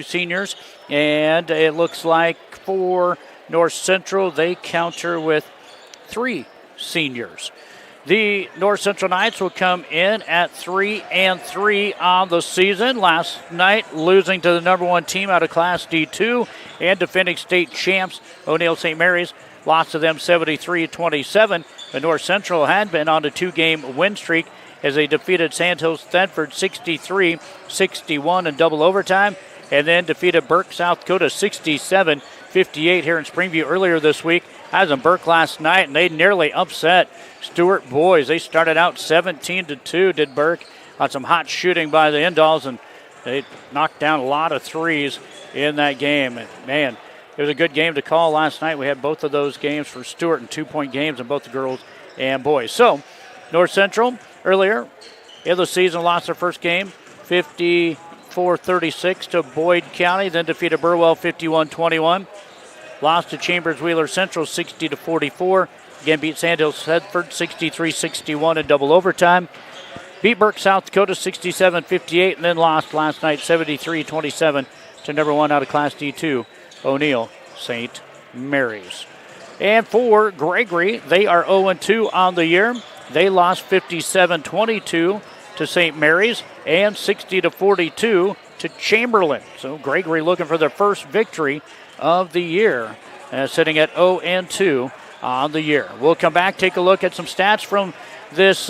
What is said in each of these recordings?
seniors, and it looks like for North Central, they counter with 3 seniors. The North Central Knights will come in at 3-3 on the season. Last night, losing to the number 1 team out of Class D2 and defending state champs, O'Neill St. Mary's, lost to them 73-27. But North Central had been on a 2-game win streak as they defeated Sandhills Thedford 63-61 in double overtime, and then defeated Burke, South Dakota 67-58 here in Springview earlier this week. I was in Burke last night, and they nearly upset Stewart boys. They started out 17-2, did Burke, on some hot shooting by the Indalls, and they knocked down a lot of threes in that game. And, man, it was a good game to call last night. We had both of those games for Stewart and 2-point games in both the girls and boys. So, North Central, earlier in the season, lost their first game, 54-36 to Boyd County, then defeated Burwell 51-21. Lost to Chambers Wheeler Central 60-44. Again, beat Sandhills Thedford 63-61 in double overtime. Beat Burke, South Dakota 67-58, and then lost last night 73-27 to number 1 out of Class D2, O'Neill St. Mary's. And for Gregory, they are 0-2 on the year. They lost 57-22 to St. Mary's and 60-42 to Chamberlain. So Gregory looking for their first victory of the year, sitting at 0-2 on the year. We'll come back, take a look at some stats from this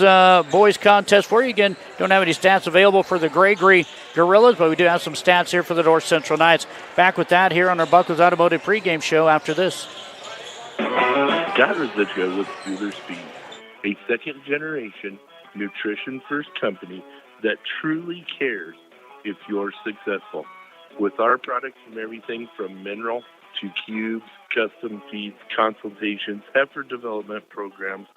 boys contest for you. Again, don't have any stats available for the Gregory Gorillas, but we do have some stats here for the North Central Knights. Back with that here on our Buckles Automotive pregame show after this. Scott Rosichka with Sooner Speed, a second-generation nutrition-first company that truly cares if you're successful. With our products from everything from mineral to cubes, custom feeds, consultations, heifer development programs,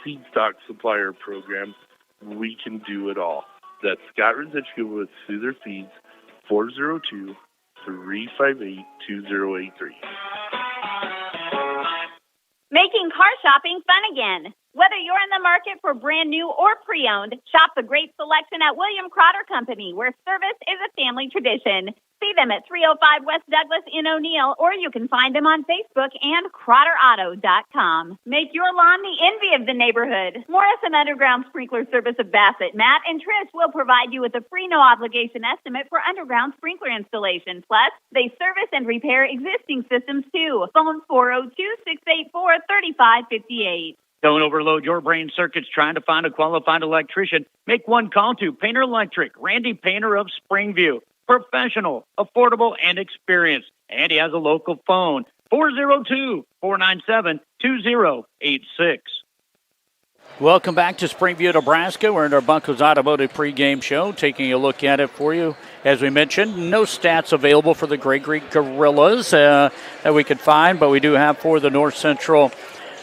seed stock supplier programs, we can do it all. That's Scott Rosichka with Soother Feeds, 402-358-2083. Making car shopping fun again. Whether you're in the market for brand new or pre-owned, shop the great selection at William Crotter Company, where service is a family tradition. See them at 305 West Douglas in O'Neill, or you can find them on Facebook and CrotterAuto.com. Make your lawn the envy of the neighborhood. Morrison Underground Sprinkler Service of Bassett, Matt and Trish will provide you with a free no-obligation estimate for underground sprinkler installation. Plus, they service and repair existing systems, too. Phone 402-684-3558. Don't overload your brain circuits trying to find a qualified electrician. Make one call to Painter Electric, Randy Painter of Springview. Professional, affordable, and experienced. And he has a local phone, 402-497-2086. Welcome back to Springview, Nebraska. We're in our Bunkers Automotive pregame show, taking a look at it for you. As we mentioned, no stats available for the Gregory Gorillas that we could find, but we do have for the North Central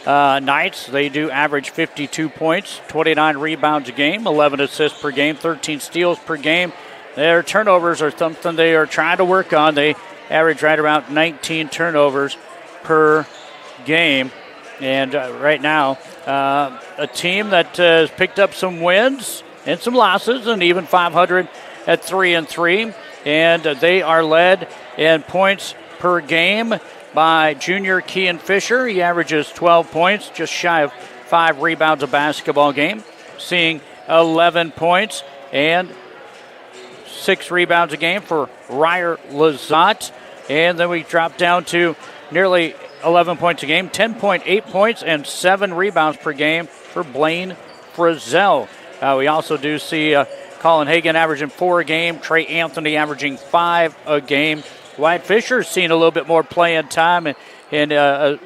Knights. They do average 52 points, 29 rebounds a game, 11 assists per game, 13 steals per game. Their turnovers are something they are trying to work on. They average right around 19 turnovers per game. And right now, a team that has picked up some wins and some losses, and even 500 at 3-3. And they are led in points per game by junior Kean Fisher. He averages 12 points, just shy of 5 rebounds a basketball game, seeing 11 points and 6 rebounds a game for Ryer Lazat. And then we drop down to nearly 11 points a game, 10.8 points and 7 rebounds per game for Blaine Frizzell. We also do see Colin Hagan averaging 4 a game, Trey Anthony averaging 5 a game. Wyatt Fisher's seen a little bit more playing time in a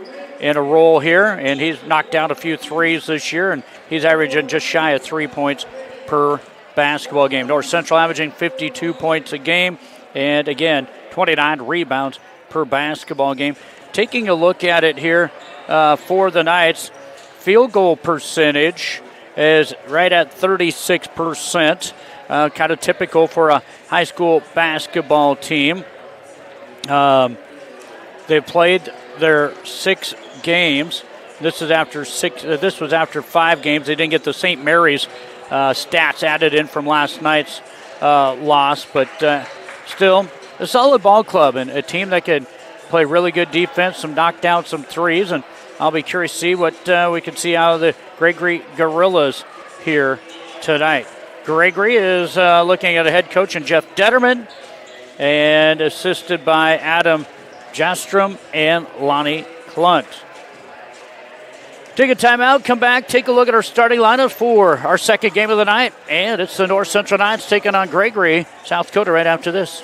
role here, and he's knocked down a few threes this year, and he's averaging just shy of 3 points per basketball game. North Central averaging 52 points a game, and again, 29 rebounds per basketball game. Taking a look at it here for the Knights, field goal percentage is right at 36%, kind of typical for a high school basketball team. They've played their 6 games. This was after 5 games. They didn't get the St. Mary's stats added in from last night's loss, but still a solid ball club and a team that can play really good defense, some knock down, some threes, and I'll be curious to see what we can see out of the Gregory Gorillas here tonight. Gregory is looking at a head coach and Jeff Detterman, and assisted by Adam Jastrom and Lonnie Klunt. Take a timeout, come back, take a look at our starting lineup for our second game of the night, and it's the North Central Knights taking on Gregory, South Dakota, right after this.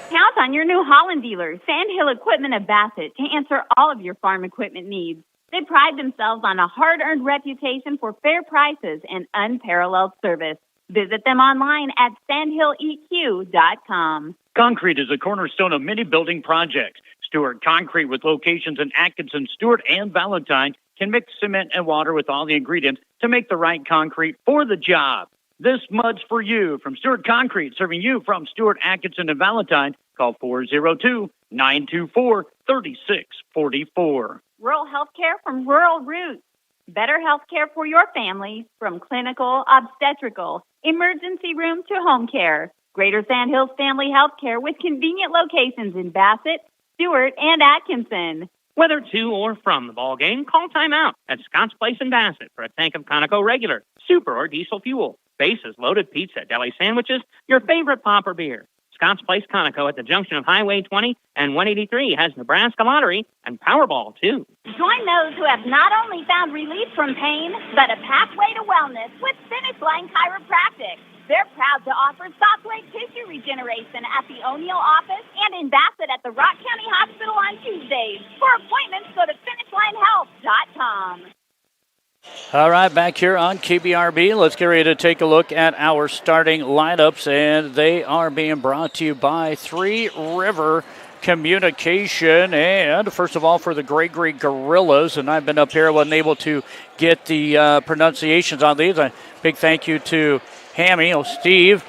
Count on your New Holland dealer, Sandhill Equipment of Bassett, to answer all of your farm equipment needs. They pride themselves on a hard-earned reputation for fair prices and unparalleled service. Visit them online at sandhilleq.com. Concrete is a cornerstone of many building projects. Stewart Concrete, with locations in Atkinson, Stewart, and Valentine, can mix cement and water with all the ingredients to make the right concrete for the job. This mud's for you from Stewart Concrete, serving you from Stewart, Atkinson, and Valentine. Call 402-924-3644. Rural health care from Rural Roots. Better health care for your family, from clinical, obstetrical, emergency room to home care. Greater Sandhills Family Health Care with convenient locations in Bassett, Stewart, and Atkinson. Whether to or from the ball game, call timeout at Scott's Place in Bassett for a tank of Conoco regular, super, or diesel fuel. Bases, loaded pizza, deli sandwiches, your favorite pop or beer. Scott's Place Conoco at the junction of Highway 20 and 183 has Nebraska Lottery and Powerball, too. Join those who have not only found relief from pain, but a pathway to wellness with Finish Line Chiropractic. They're proud to offer soft-weight tissue regeneration at the O'Neill office and in Bassett at the Rock County Hospital on Tuesdays. For appointments, go to finishlinehealth.com. All right, back here on KBRB, let's get ready to take a look at our starting lineups, and they are being brought to you by Three River Communication. And first of all, for the Gregory Gorillas, and I've been up here, wasn't able to get the pronunciations on these. A big thank you to Hammy, Steve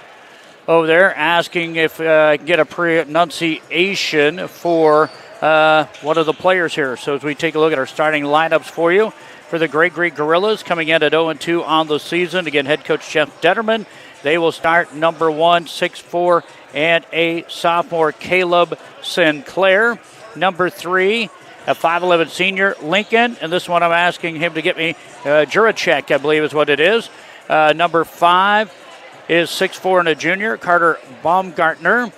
over there, asking if I can get a pronunciation for one of the players here. So as we take a look at our starting lineups for you, for the Gregory Gorillas, coming in at 0-2 on the season. Again, head coach Jeff Detterman. They will start number 1, 6'4", and a sophomore, Caleb Sinclair. Number 3, a 5'11" senior, Lincoln. And this one I'm asking him to get me Juracek, I believe is what it is. Number 5 is 6'4" and a junior, Carter Baumgartner.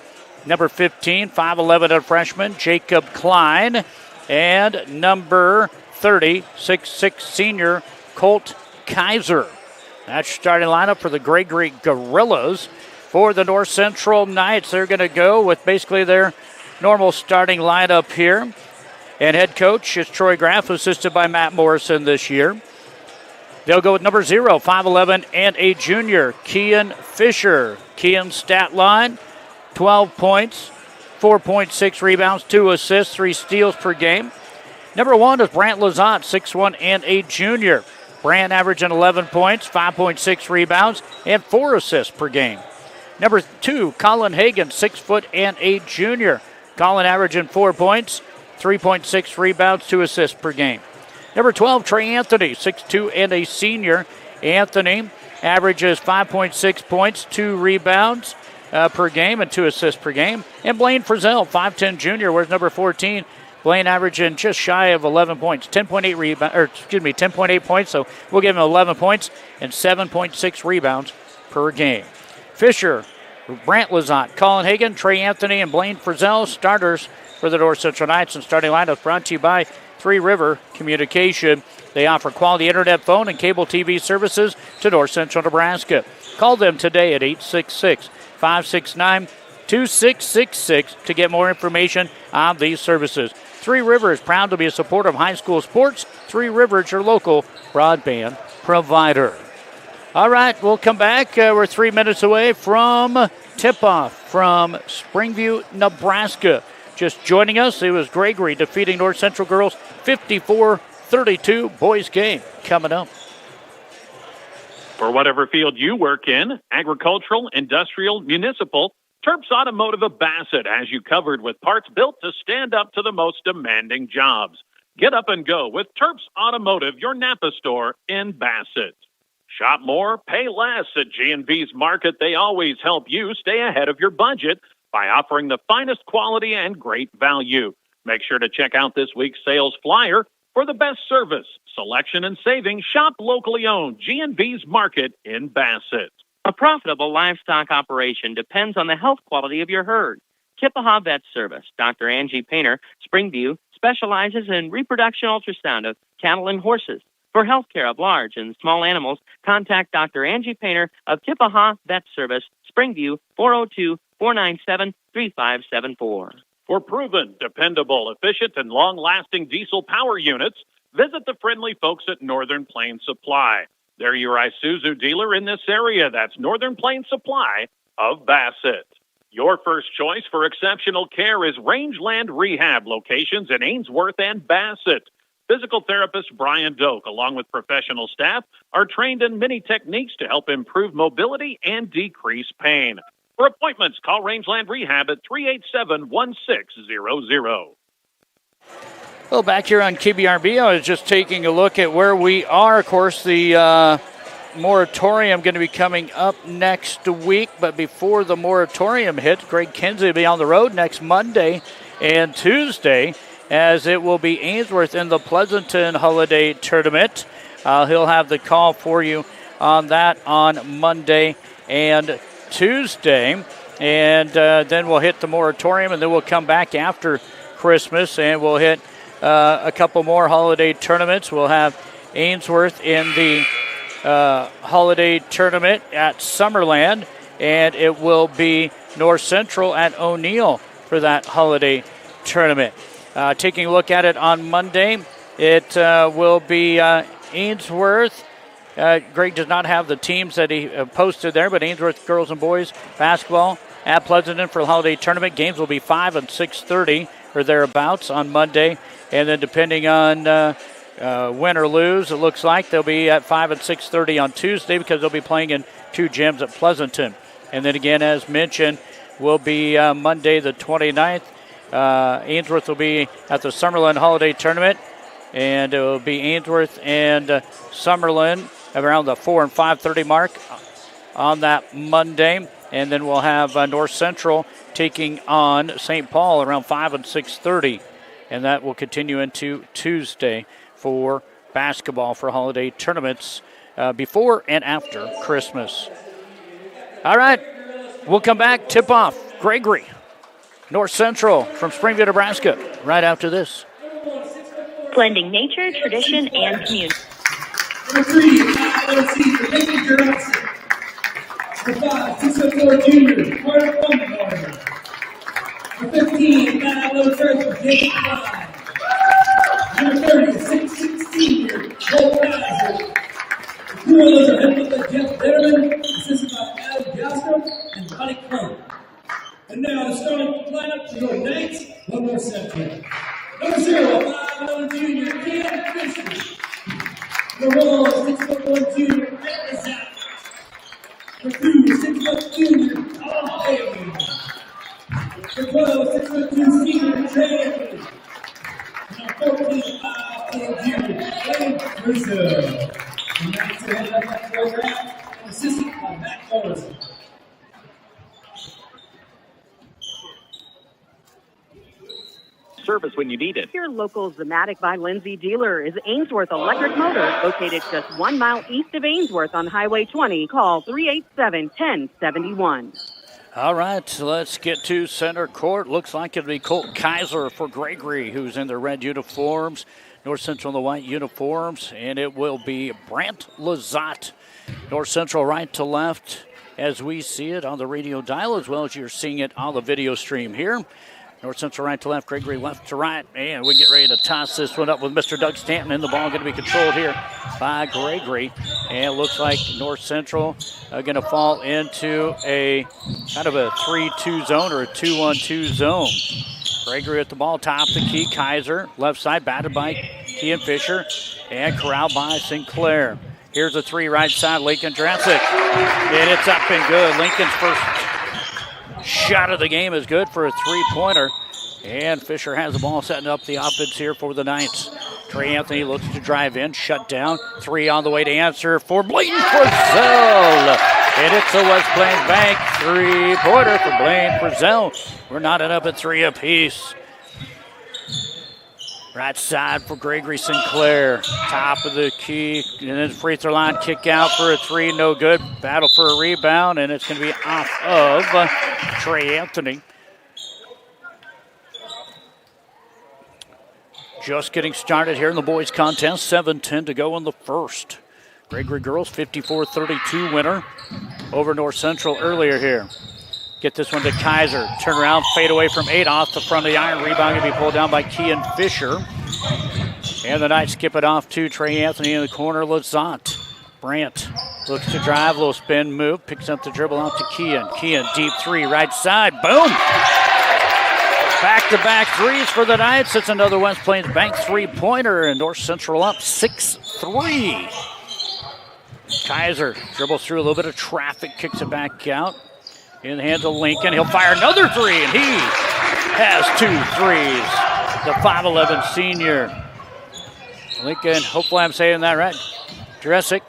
Number 15, 5'11", a freshman, Jacob Klein. And number 30, 6'6" senior, Colt Kaiser. That's starting lineup for the Gregory Gorillas. For the North Central Knights, they're going to go with basically their normal starting lineup here. And head coach is Troy Graff, assisted by Matt Morrison this year. They'll go with number 0, 5'11", and a junior, Kean Fisher. Kean's stat line, 12 points, 4.6 rebounds, 2 assists, 3 steals per game. Number 1 is Brant Lazat, 6'1", and a junior. Brant averaging 11 points, 5.6 rebounds, and 4 assists per game. Number 2, Colin Hagan, 6 foot and a junior. Colin averaging 4 points, 3.6 rebounds, 2 assists per game. Number 12, Trey Anthony, 6'2", and a senior. Anthony averages 5.6 points, 2 rebounds per game, and 2 assists per game. And Blaine Frizzell, 5'10" junior, where's number 14. Blaine averaging just shy of 11 points, 10.8 points, so we'll give him 11 points and 7.6 rebounds per game. Fisher, Brant Lazat, Colin Hagan, Trey Anthony, and Blaine Frizzell, starters for the North Central Knights. And starting lineup brought to you by Three River Communication. They offer quality internet, phone, and cable TV services to North Central Nebraska. Call them today at 866-569-2666 to get more information on these services. Three Rivers, proud to be a supporter of high school sports. Three Rivers, your local broadband provider. All right, we'll come back. We're 3 minutes away from tip-off from Springview, Nebraska. Just joining us, it was Gregory defeating North Central girls 54-32. Boys game coming up. For whatever field you work in, agricultural, industrial, municipal, Terps Automotive of Bassett has you covered with parts built to stand up to the most demanding jobs. Get up and go with Terps Automotive, your Napa store in Bassett. Shop more, pay less at G&B's Market. They always help you stay ahead of your budget. by offering the finest quality and great value. Make sure to check out this week's sales flyer for the best service, selection, and savings. Shop locally owned G&B's Market in Bassett. A profitable livestock operation depends on the health quality of your herd. Kippaha Vet Service, Dr. Angie Painter, Springview, specializes in reproduction ultrasound of cattle and horses. For health care of large and small animals, contact Dr. Angie Painter of Kippaha Vet Service, Springview, 402-497-3574. For proven, dependable, efficient, and long-lasting diesel power units, visit the friendly folks at Northern Plains Supply. They're your Isuzu dealer in this area. That's Northern Plains Supply of Bassett. Your first choice for exceptional care is Rangeland Rehab locations in Ainsworth and Bassett. Physical therapist Brian Doak, along with professional staff, are trained in many techniques to help improve mobility and decrease pain. For appointments, call Rangeland Rehab at 387-1600. Well, back here on KBRB, I was just taking a look at where we are. Of course, the moratorium going to be coming up next week, but before the moratorium hits, Greg Kinsey will be on the road next Monday and Tuesday, as it will be Ainsworth in the Pleasanton Holiday Tournament. He'll have the call for you on that on Monday and Tuesday, and then we'll hit the moratorium, and then we'll come back after Christmas, and we'll hit a couple more holiday tournaments. We'll have Ainsworth in the holiday tournament at Summerland, and it will be North Central at O'Neill for that holiday tournament. Taking a look at it on Monday, it will be Ainsworth. Greg does not have the teams that he posted there, but Ainsworth girls and boys basketball at Pleasanton for the holiday tournament. Games will be 5 and 6:30 or thereabouts on Monday, and then depending on win or lose, it looks like they'll be at 5 and 6:30 on Tuesday, because they'll be playing in two gyms at Pleasanton. And then again, as mentioned, will be Monday the 29th. Ainsworth will be at the Summerland Holiday Tournament, and it will be Ainsworth and Summerland around the 4 and 5:30 mark on that Monday. And then we'll have North Central taking on St. Paul around 5 and 6:30. And that will continue into Tuesday for basketball for holiday tournaments before and after Christmas. All right, we'll come back. Tip-off, Gregory, North Central from Springview, Nebraska, right after this. Blending nature, tradition, and community. Number 3, Varsity, Gregory Johnson. Number 5, 604 junior, Carter Baumgartner. Number 15, Matt Church, Jacob Clyde. Number 30, 6'6" senior, Cole Kaiser. The two others are headed by Jeff Betterman, assisted by Al Jasper and Ronnie Crump. And now the starting lineup for your Knights, one more set here. Number 0, 5'11" junior, Cam Fisher. Number 1, 6'1" junior, Matt Lazat. Number 2, 6'1" junior, Tom Bailey. Number 12, 6'2" senior, Trey Anthony. Number 14, 5'4" junior, Wayne Rizzo. And Knights are headed up that program, assisted by Matt Morrison. Service when you need it. Your local Zematic by Lindsay dealer is Ainsworth Electric Motor, located just 1 mile east of Ainsworth on Highway 20. Call 387-1071. All right, let's get to center court. Looks like it'll be Colt Kaiser for Gregory, who's in their red uniforms. North Central in the white uniforms, and it will be Brant Lazat. North Central right to left as we see it on the radio dial, as well as you're seeing it on the video stream here. North Central right to left, Gregory left to right, and we get ready to toss this one up with Mr. Doug Stanton, and the ball going to be controlled here by Gregory. And it looks like North Central going to fall into a kind of a 3-2 zone or a 2-1-2 zone. Gregory at the ball, top of the key. Kaiser, left side, batted by Kean Fisher, and corralled by Sinclair. Here's a 3 right side, Lincoln Drancic, and it's up and good. Lincoln's first shot of the game is good for a 3-pointer. And Fisher has the ball, setting up the offense here for the Knights. Trey Anthony looks to drive in, shut down. 3 on the way to answer for Blaine Frizzell. And it's a West Plains Bank Three-pointer for Blaine Frizzell. We're knotted up at 3 apiece. Right side for Gregory Sinclair. Top of the key. And then free throw line kick out for a 3. No good. Battle for a rebound. And it's going to be off of Trey Anthony. Just getting started here in the boys contest. 7:10 to go in the first. Gregory girls 54-32 winner over North Central earlier here. Get this one to Kaiser. Turn around, fade away from 8 off the front of the iron. Rebound going to be pulled down by Kean Fisher. And the Knights skip it off to Trey Anthony in the corner. Lazat. Brandt looks to drive, little spin move. Picks up the dribble out to Kean. Kean, deep 3, right side. Boom! Back-to-back threes for the Knights. It's another West Plains Bank three-pointer, and North Central up 6-3. Kaiser dribbles through a little bit of traffic, kicks it back out. In the hands of Lincoln. He'll fire another 3, and he has 2 threes. The 5'11 senior. Lincoln, hopefully I'm saying that right. Dresick.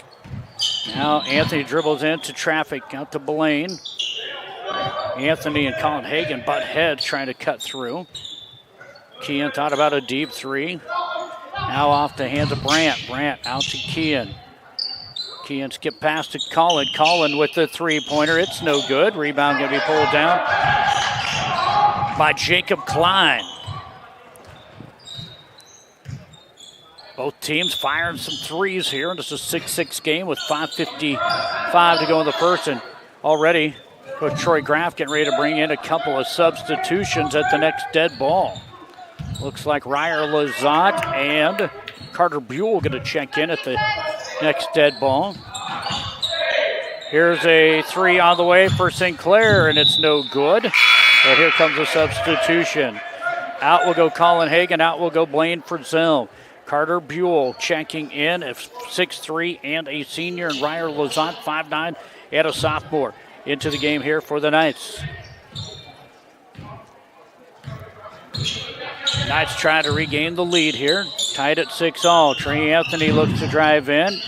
Now Anthony dribbles into traffic, out to Blaine. Anthony and Colin Hagan butt heads trying to cut through. Kean thought about a deep 3. Now off the hands of Brandt. Brandt out to Kean. Kean skip past to Colin. Colin with the three-pointer. It's no good. Rebound going to be pulled down by Jacob Klein. Both teams firing some threes here. This is a 6-6 game with 5:55 to go in the first. And already Coach Troy Graff getting ready to bring in a couple of substitutions at the next dead ball. Looks like Ryer Lazat and Carter Buell going to check in at the next dead ball. Here's a 3 on the way for Sinclair, and it's no good. But here comes a substitution. Out will go Colin Hagan. Out will go Blaine Frizzell. Carter Buell checking in at 6'3" and a senior, and Ryer Lazat 5'9" and a sophomore into the game here for the Knights. Knights trying to regain the lead here. Tied at 6-all. Trey Anthony looks to drive in.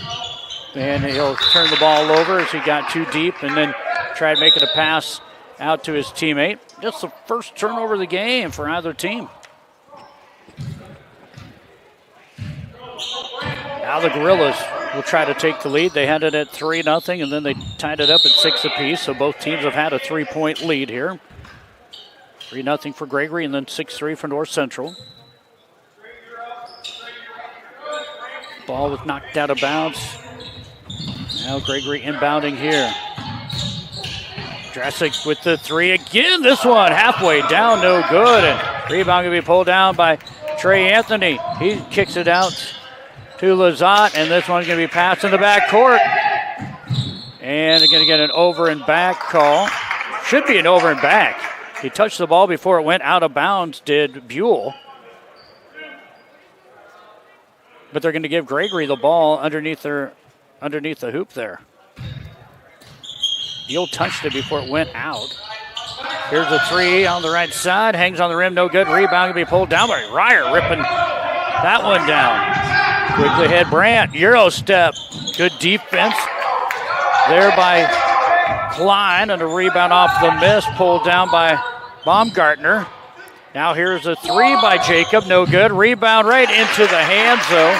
And he'll turn the ball over as he got too deep and then tried making a pass out to his teammate. Just the first turnover of the game for either team. Now the Gorillas will try to take the lead. They had it at 3-0, and then they tied it up at 6 apiece. So both teams have had a 3-point lead here. 3-0 for Gregory, and then 6-3 for North Central. Ball was knocked out of bounds. Now Gregory inbounding here. Dresick with the 3 again. This one halfway down, no good. And rebound going to be pulled down by Trey Anthony. He kicks it out to Lazat, and this one's going to be passed in the backcourt. And they're going to get an over and back call. Should be an over and back. He touched the ball before it went out of bounds, did Buell. But they're going to give Gregory the ball underneath the hoop there. Buell touched it before it went out. Here's a 3 on the right side. Hangs on the rim, no good. Rebound going to be pulled down by Ryer, ripping that one down. Quickly ahead, Brandt, Euro step. Good defense there by Klein, and a rebound off the miss, pulled down by Baumgartner. Now here's a 3 by Jacob, no good. Rebound right into the hands, though,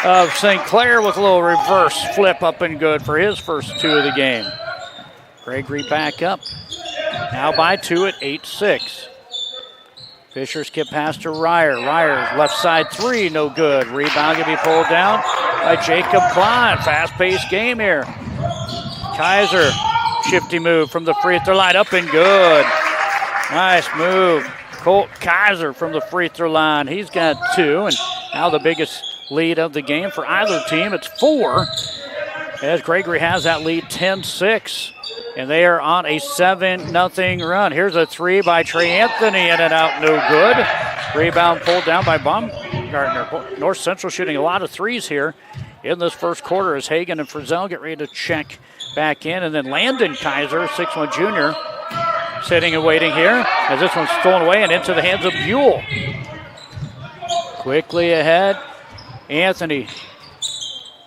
of Sinclair with a little reverse flip up and good for his first 2 of the game. Gregory back up, now by 2 at 8-6. Fisher skip pass to Ryer. Ryer left side 3, no good. Rebound going to be pulled down by Jacob Klein. Fast-paced game here. Kaiser, shifty move from the free throw line, up and good. Nice move. Colt Kaiser from the free throw line. He's got 2, and now the biggest lead of the game for either team. It's 4, as Gregory has that lead 10-6. And they are on a 7-0 run. Here's a 3 by Trey Anthony, in and out, no good. Rebound pulled down by Baumgartner. North Central shooting a lot of threes here in this first quarter as Hagan and Frizzell get ready to check back in. And then Landon Kaiser, 6'1" junior, sitting and waiting here as this one's stolen away and into the hands of Buell. Quickly ahead, Anthony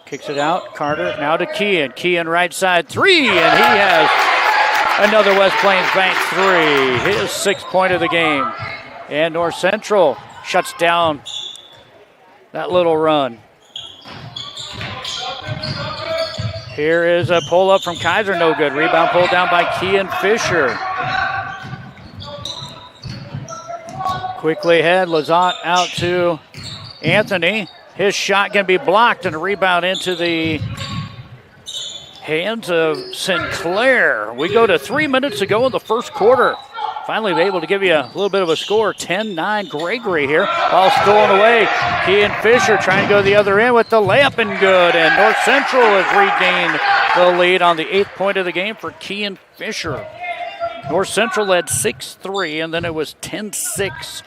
kicks it out. Carter now to Kean. Kean right side 3, and he has Another West Plains Bank three, his 6th point of the game. And North Central shuts down that little run. Here is a pull-up from Kaiser, no good. Rebound pulled down by Kean Fisher. Quickly ahead, Lazat out to Anthony. His shot going to be blocked, and a rebound into the hands of Sinclair. We go to 3 minutes to go in the first quarter. Finally able to give you a little bit of a score. 10-9 Gregory here. Ball stolen away. Kean Fisher trying to go the other end with the layup and good. And North Central has regained the lead on the 8th point of the game for Kean Fisher. North Central led 6-3, and then it was 10-6.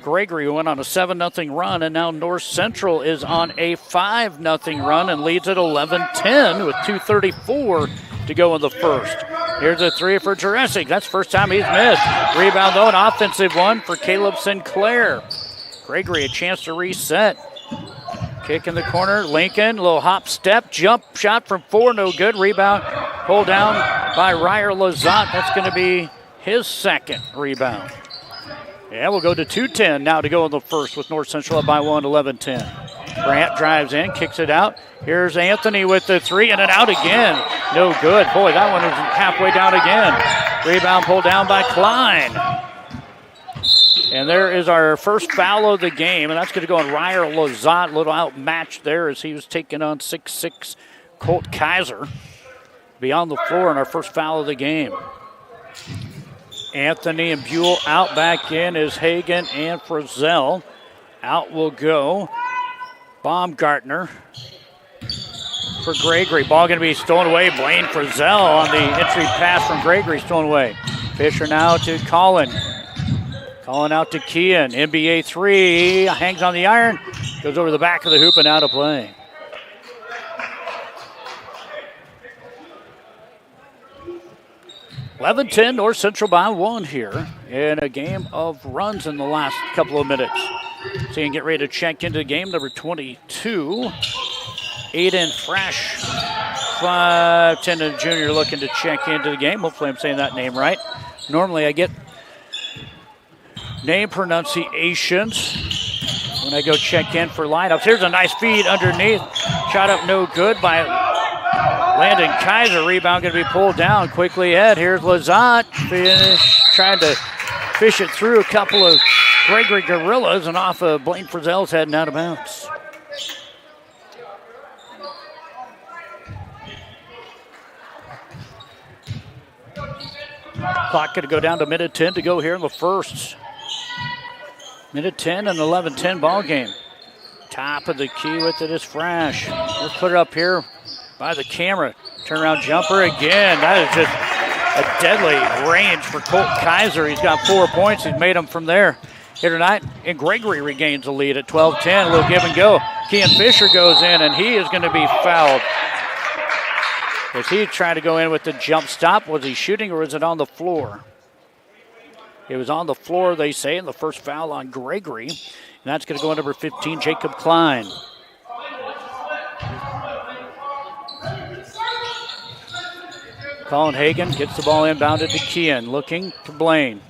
Gregory went on a 7-0 run, and now North Central is on a 5-0 run and leads at 11-10 with 2:34 to go in the first. Here's a three for Jurassic. That's the first time he's missed. Rebound, though, an offensive one for Caleb Sinclair. Gregory a chance to reset. Kick in the corner. Lincoln, little hop step, jump shot from 4, no good. Rebound pulled down by Ryer Lazat. That's going to be his 2nd rebound. Yeah, we'll go to 2:10 now to go in the first with North Central up by 1, 11-10. Grant drives in, kicks it out. Here's Anthony with the three, and it out again. No good. Boy, that one was halfway down again. Rebound pulled down by Klein. And there is our first foul of the game, and that's going to go on Ryer Lazat. A little outmatched there as he was taking on 6'6" Colt Kaiser. Beyond the floor in our first foul of the game. Anthony and Buell out. Back in is Hagan and Frizzell. Out will go Baumgartner for Gregory. Ball going to be stolen away. Blaine Frizzell on the entry pass from Gregory, stolen away. Fisher now to Colin. Colin out to Kean. NBA three. Hangs on the iron. Goes over the back of the hoop and out of play. (11-10) North Central by 1 here in a game of runs in the last couple of minutes. So you can get ready to check into the game. Number 22, Aiden Fresh, 5'10" junior, looking to check into the game. Hopefully I'm saying that name right. Normally I get name pronunciations when I go check in for lineups. Here's a nice feed underneath. Shot up no good by Landon Kaiser. Rebound going to be pulled down quickly ahead. Here's Lazat. Trying to fish it through a couple of Gregory Gorillas and off of Blaine Frizzell's head and out of bounds. Clock going to go down to minute 10 to go here in the first. Minute 10 and 11-10 ball game. Top of the key with it is Frash. Let's put it up here by the camera. Turnaround jumper again. That is just a deadly range for Colt Kaiser. He's got 4 points. He's made them from there here tonight. And Gregory regains the lead at 12-10. A little give and go. Kean Fisher goes in, and he is going to be fouled. Was he trying to go in with the jump stop? Was he shooting, or was it on the floor? It was on the floor, they say, in the first foul on Gregory. And that's going to go on number 15, Jacob Klein. Colin Hagan gets the ball inbounded to Kean, looking to Blaine.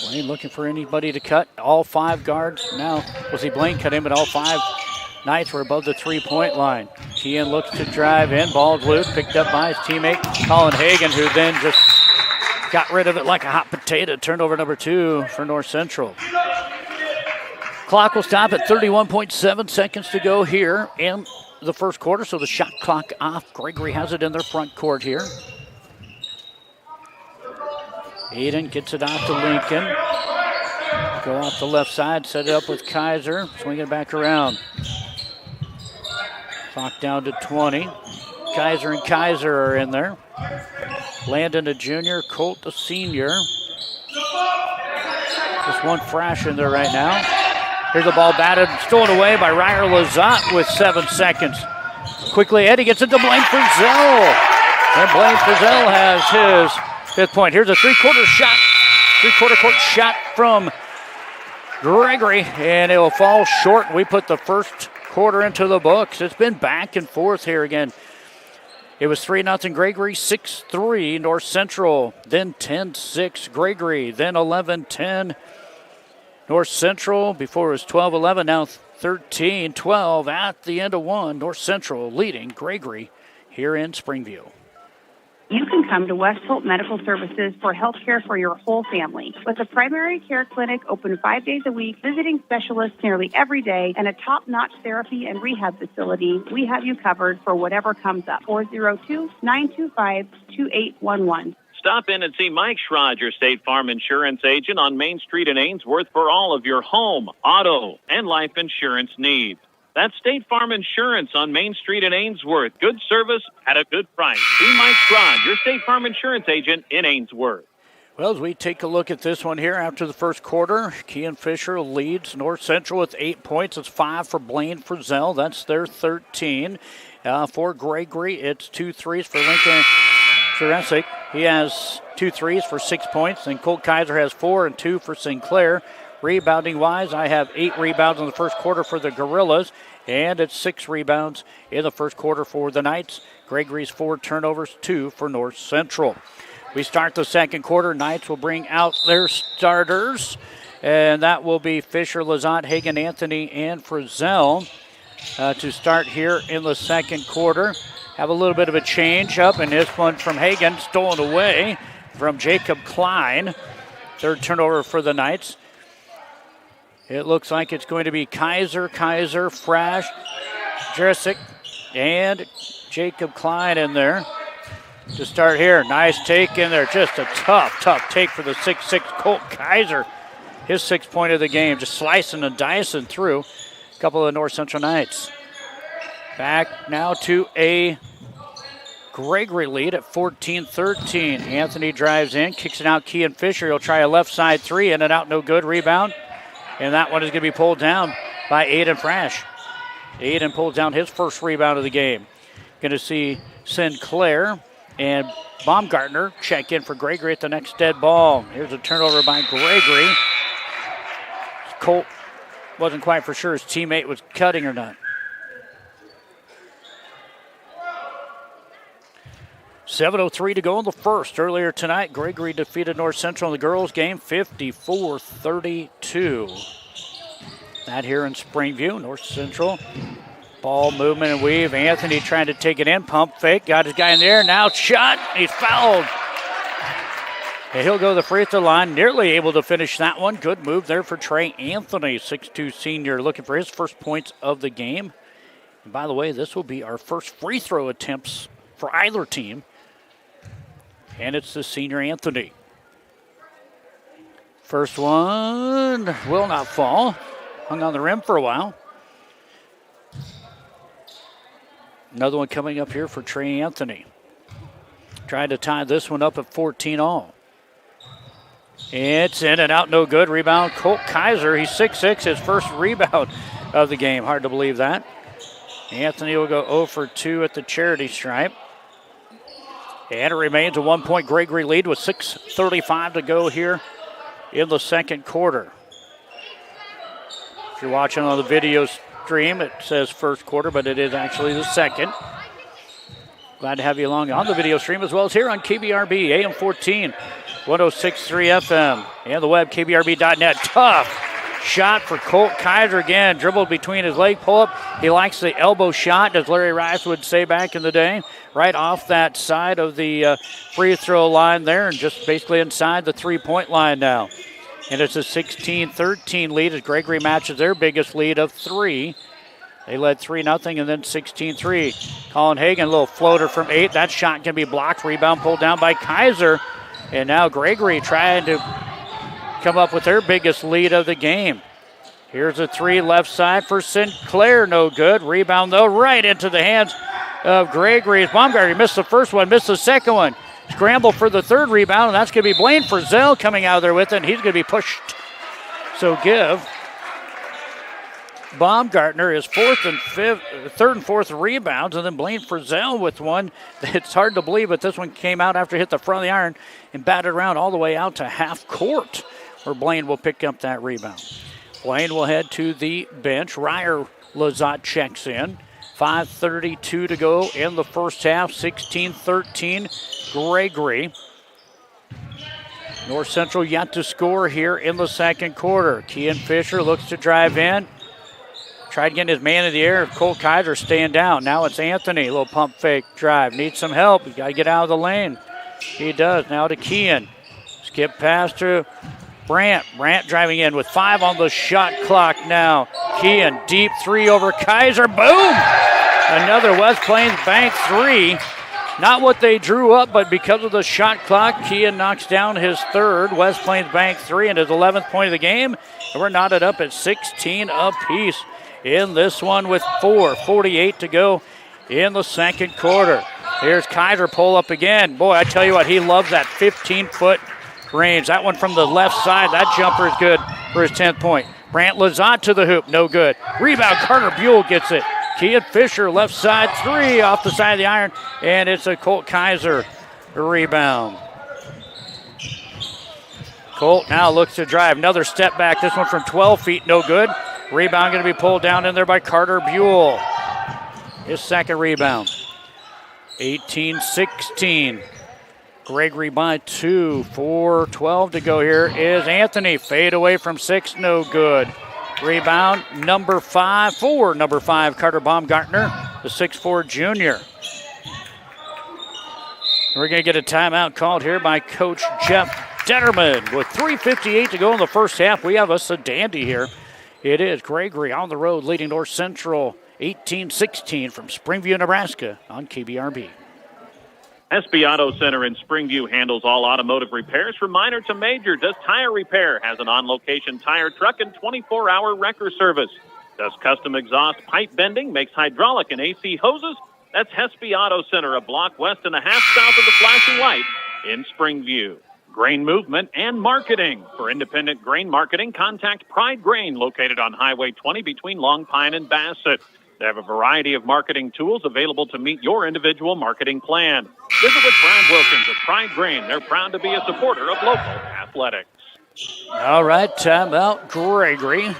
Blaine looking for anybody to cut. All 5 guards now. We'll see Blaine cut in, but all 5 Knights were above the 3-point line. Kean looks to drive in. Ball's loose, picked up by his teammate, Colin Hagan, who then just got rid of it like a hot potato. Turnover number 2 for North Central. Clock will stop at 31.7 seconds to go here in the first quarter, so the shot clock off. Gregory has it in their front court here. Aiden gets it out to Lincoln. Go off the left side, set it up with Kaiser. Swing it back around. Clock down to 20. Kaiser and Kaiser are in there. Landon a junior, Colt a senior. Just one Frash in there right now. Here's the ball batted, stolen away by Ryer Lazat with 7 seconds. Quickly ahead, he gets it to Blaine Frizzell. And Blaine Frizzell has his 5th point. Here's a three-quarter court shot from Gregory, and it will fall short. We put the first quarter into the books. It's been back and forth here again. It was 3-0 Gregory, 6-3 North Central, then 10-6 Gregory, then 11-10 North Central. Before it was 12-11, now 13-12 at the end of one. North Central leading Gregory here in Springview. You can come to West Hope Medical Services for health care for your whole family. With a primary care clinic open 5 days a week, visiting specialists nearly every day, and a top-notch therapy and rehab facility, we have you covered for whatever comes up. 402-925-2811. Stop in and see Mike Schrod, your State Farm insurance agent on Main Street in Ainsworth for all of your home, auto, and life insurance needs. That's State Farm Insurance on Main Street in Ainsworth. Good service at a good price. See Mike Schrod, your State Farm insurance agent in Ainsworth. Well, as we take a look at this one here after the first quarter, Kean Fisher leads North Central with 8 points. It's 5 for Blaine Frizzell. That's their 13. For Gregory, it's 2 threes for Lincoln Jurassic. He has 2 threes for 6 points. And Colt Kaiser has 4 and 2 for Sinclair. Rebounding-wise, I have 8 rebounds in the first quarter for the Gorillas, and it's 6 rebounds in the first quarter for the Knights. Gregory's 4 turnovers, 2 for North Central. We start the second quarter. Knights will bring out their starters, and that will be Fisher, Lazat, Hagan, Anthony, and Frizzell to start here in the second quarter. Have a little bit of a change up, and this one from Hagan, stolen away from Jacob Klein. Third turnover for the Knights. It looks like it's going to be Kaiser, Frash, Jurassic, and Jacob Klein in there to start here. Nice take in there. Just a tough take for the 6'6" Colt Kaiser. His 6th point of the game, just slicing and dicing through a couple of the North Central Knights. Back now to a Gregory lead at 14-13. Anthony drives in, kicks it out. Kean Fisher, he'll try a left side 3, in and out, no good. Rebound. And that one is going to be pulled down by Aiden Frash. Aiden pulled down his first rebound of the game. Going to see Sinclair and Baumgartner check in for Gregory at the next dead ball. Here's a turnover by Gregory. Colt wasn't quite for sure his teammate was cutting or not. 7:03 to go in the first. Earlier tonight, Gregory defeated North Central in the girls' game 54-32. That here in Springview. North Central, ball movement and weave. Anthony trying to take it in, pump fake, got his guy in there, now shot, he's fouled. And he'll go to the free throw line, nearly able to finish that one. Good move there for Trey Anthony, 6'2" senior, looking for his first points of the game. And by the way, this will be our first free throw attempts for either team. And it's the senior Anthony. First one will not fall. Hung on the rim for a while. Another one coming up here for Trey Anthony. Trying to tie this one up at 14 all. It's in and out, no good. Rebound, Colt Kaiser. He's 6'6", his first rebound of the game. Hard to believe that. Anthony will go 0 for 2 at the charity stripe. And it remains a 1-point Gregory lead with 6:35 to go here in the second quarter. If you're watching on the video stream, it says first quarter, but it is actually the second. Glad to have you along on the video stream as well as here on KBRB, AM 14, 106.3 FM, and the web, kbrb.net. Tough shot for Colt Kaiser again. Dribbled between his leg pull-up. He likes the elbow shot, as Larry Rice would say back in the day. Right off that side of the free throw line there, and just basically inside the three-point line now. And it's a 16-13 lead as Gregory matches their biggest lead of 3. They led 3-0 and then 16-3. Colin Hagan, a little floater from 8. That shot can be blocked. Rebound pulled down by Kaiser. And now Gregory trying to come up with their biggest lead of the game. Here's a 3 left side for Sinclair. No good. Rebound, though, right into the hands of Gregory. Baumgartner missed the first one, missed the second one. Scramble for the third rebound, and that's going to be Blaine Frizzell coming out of there with it, and he's going to be pushed. So give Baumgartner his third and fourth rebounds, and then Blaine Frizzell with one. It's hard to believe, but this one came out after it hit the front of the iron and batted around all the way out to half court, where Blaine will pick up that rebound. Blaine will head to the bench. Ryer Lazat checks in. 5:32 to go in the first half. 16-13 Gregory. North Central yet to score here in the second quarter. Kean Fisher looks to drive in. Tried getting his man in the air. Colt Kaiser staying down. Now it's Anthony. A little pump fake drive. Needs some help. He's got to get out of the lane. He does. Now to Kean. Skip pass to Brandt. Brandt driving in with 5 on the shot clock now. Kean, deep 3 over Kaiser. Boom! Another West Plains Bank 3. Not what they drew up, but because of the shot clock, Kean knocks down his third. West Plains Bank 3 and his 11th point of the game. And we're knotted up at 16 apiece in this one with 4:48 to go in the second quarter. Here's Kaiser pull up again. Boy, I tell you what, he loves that 15-foot range. That one from the left side, that jumper is good for his 10th point. Brant Lazat to the hoop, no good. Rebound, Carter Buell gets it. Kean Fisher, left side 3 off the side of the iron, and it's a Colt Kaiser rebound. Colt now looks to drive. Another step back. This one from 12 feet, no good. Rebound going to be pulled down in there by Carter Buell. His second rebound. 18-16. Gregory by 2. 4:12 to go here is Anthony. Fade away from 6, no good. Rebound, number 5, Carter Baumgartner, the 6'4 junior. We're going to get a timeout called here by Coach Jeff Detterman. With 3:58 to go in the first half, we have us a dandy here. It is Gregory on the road leading North Central 18-16 from Springview, Nebraska on KBRB. SB Auto Center in Springview handles all automotive repairs from minor to major. Does tire repair, has an on-location tire truck and 24-hour wrecker service. Does custom exhaust pipe bending, makes hydraulic and AC hoses. That's Hesby Auto Center, a block west and a half south of the flashing light in Springview. Grain movement and marketing. For independent grain marketing, contact Pride Grain, located on Highway 20 between Long Pine and Bassett. They have a variety of marketing tools available to meet your individual marketing plan. Visit with Brad Wilkins at Pride Grain. They're proud to be a supporter of local athletics. All right, timeout, Gregory.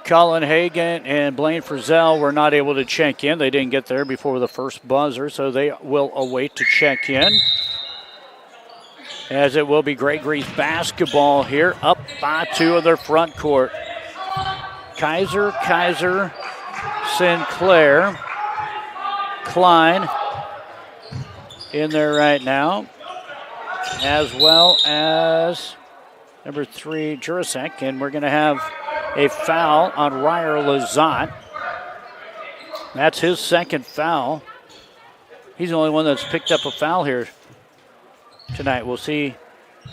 Colin Hagan and Blaine Frizzell were not able to check in. They didn't get there before the first buzzer, so they will await to check in. As it will be Gregory's basketball here, up by 2 of their front court. Kaiser, Sinclair, Klein in there right now, as well as number 3, Jurasek, and we're going to have a foul on Ryer Lazat. That's his second foul. He's the only one that's picked up a foul here tonight. We'll see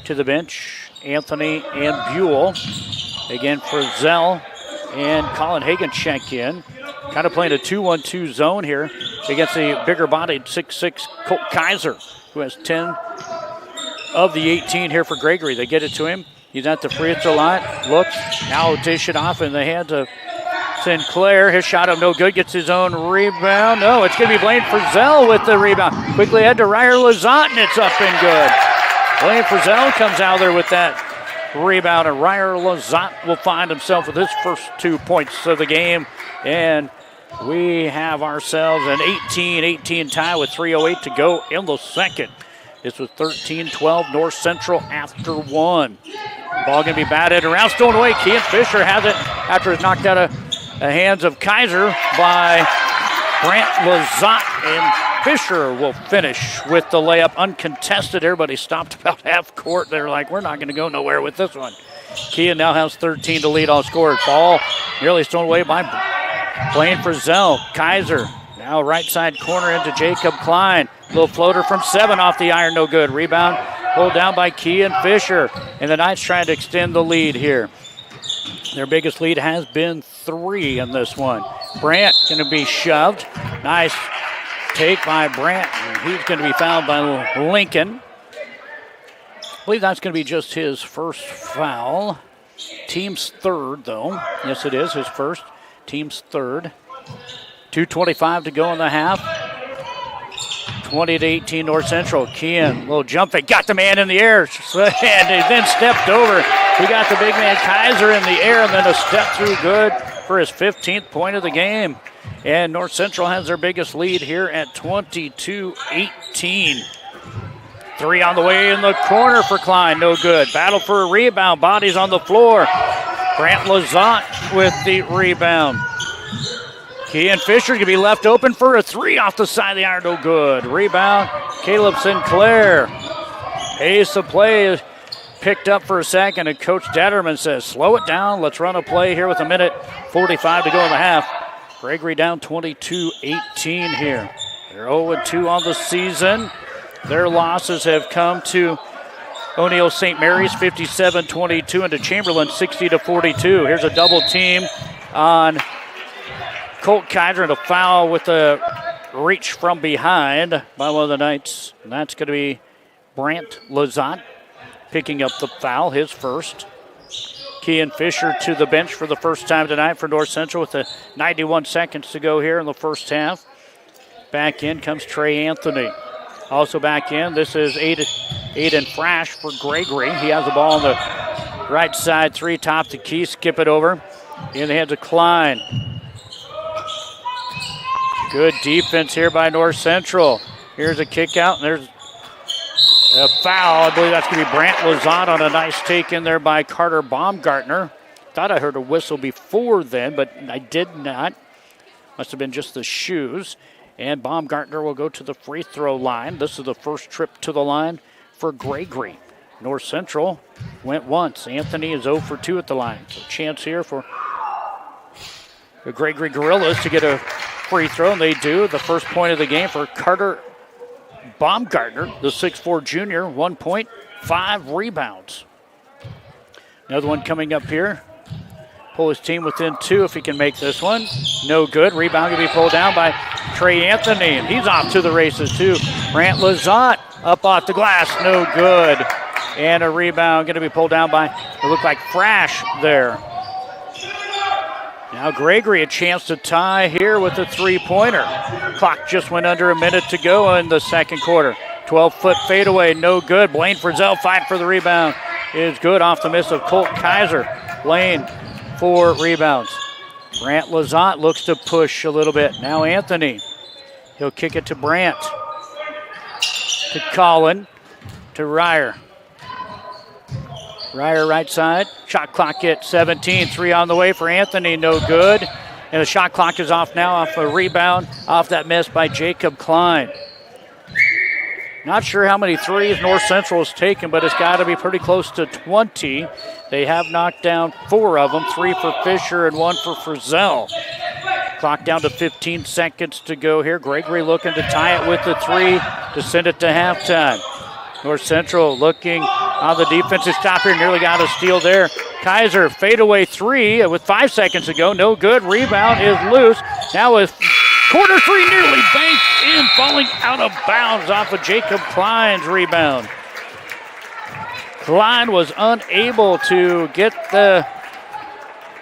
to the bench, Anthony and Buell. Again, Frizzell and Colin Hagan check in. Kind of playing a 2-1-2 zone here against the bigger-bodied 6'6 Colt Kaiser, who has 10 of the 18 here for Gregory. They get it to him. He's at the free throw line. Looks. Now dish it off in the hands of Sinclair. His shot up no good. Gets his own rebound. No, it's going to be Blaine Frizzell with the rebound. Quickly ahead to Ryer Lazat, and it's up and good. Blaine Frizzell comes out there with that rebound, and Ryer Lazat will find himself with his first 2 points of the game. And we have ourselves an 18-18 tie with 3:08 to go in the second. This was 13-12 North Central after 1. Ball going to be batted around, stolen away. Kean Fisher has it after it's knocked out of the hands of Kaiser by Brant Lazat, and Fisher will finish with the layup uncontested. Everybody stopped about half court. They're like, we're not going to go nowhere with this one. Kean now has 13 to lead all scorers. Ball nearly stolen away by Blaine Frizzell. Kaiser now right side corner into Jacob Klein. Little floater from 7 off the iron, no good. Rebound pulled down by Kean Fisher. And the Knights trying to extend the lead here. Their biggest lead has been 3 in this one. Brandt going to be shoved. Nice take by Brandt. He's going to be fouled by Lincoln. I believe that's going to be just his first foul. Team's third, though. Yes, it is his first. Team's third. 2:25 to go in the half. 20-18 North Central. Kean, little jump fake, got the man in the air, and he then stepped over He got the big man Kaiser in the air and then a step through good for his 15th point of the game. And North Central has their biggest lead here at 22-18. Three on the way in the corner for Klein, no good. Battle for a rebound, bodies on the floor. Grant Lazat with the rebound. Kean Fisher going to be left open for a three off the side of the iron, no good. Rebound, Caleb Sinclair. Pace of play is picked up for a second, and Coach Detterman says, slow it down. Let's run a play here with 1:45 to go in the half. Gregory down 22-18 here. They're 0-2 on the season. Their losses have come to O'Neill St. Mary's 57-22 and to Chamberlain 60-42. Here's a double team on Colt Kaiser and a foul with a reach from behind by one of the Knights. And that's going to be Brant Lazat picking up the foul, his first. Kean Fisher to the bench for the first time tonight for North Central with 91 seconds to go here in the first half. Back in comes Trey Anthony. Also back in, this is Aiden Frash for Gregory. He has the ball on the right side, three, top the key, skip it over. In the hands of Klein. Good defense here by North Central. Here's a kick out, and there's a foul. I believe that's going to be Brant Lazat on a nice take in there by Carter Baumgartner. Thought I heard a whistle before then, but I did not. Must have been just the shoes. And Baumgartner will go to the free throw line. This is the first trip to the line for Gregory. North Central went once. Anthony is 0 for 2 at the line. So chance here for the Gregory Gorillas to get a free throw, and they do. The first point of the game for Carter Baumgartner, the 6'4 junior, 1 point, 5 rebounds. Another one coming up here. Pull his team within 2 if he can make this one. No good. Rebound going to be pulled down by Trey Anthony, and he's off to the races too. Brant Lazat up off the glass. No good. And a rebound going to be pulled down by, it looked like Frash there. Now Gregory a chance to tie here with a three-pointer. Clock just went under a minute to go in the second quarter. 12-foot fadeaway, no good. Blaine Frizzell fight for the rebound. Is good off the miss of Colt Kaiser. Blaine 4 rebounds. Brant Lazat looks to push a little bit. Now Anthony. He'll kick it to Brant. To Collin. To Ryer. Ryer right side. Shot clock at 17. 3 on the way for Anthony. No good. And the shot clock is off now off a rebound. Off that miss by Jacob Klein. Not sure how many threes North Central has taken, but it's got to be pretty close to 20. They have knocked down 4 of them, 3 for Fisher and 1 for Frizzell. Clock down to 15 seconds to go here. Gregory looking to tie it with the 3 to send it to halftime. North Central looking on the defensive stop here. Nearly got a steal there. Kaiser fadeaway 3 with 5 seconds to go. No good. Rebound is loose. Now with corner 3 nearly banked in, falling out of bounds off of Jacob Klein's rebound. Klein was unable to get the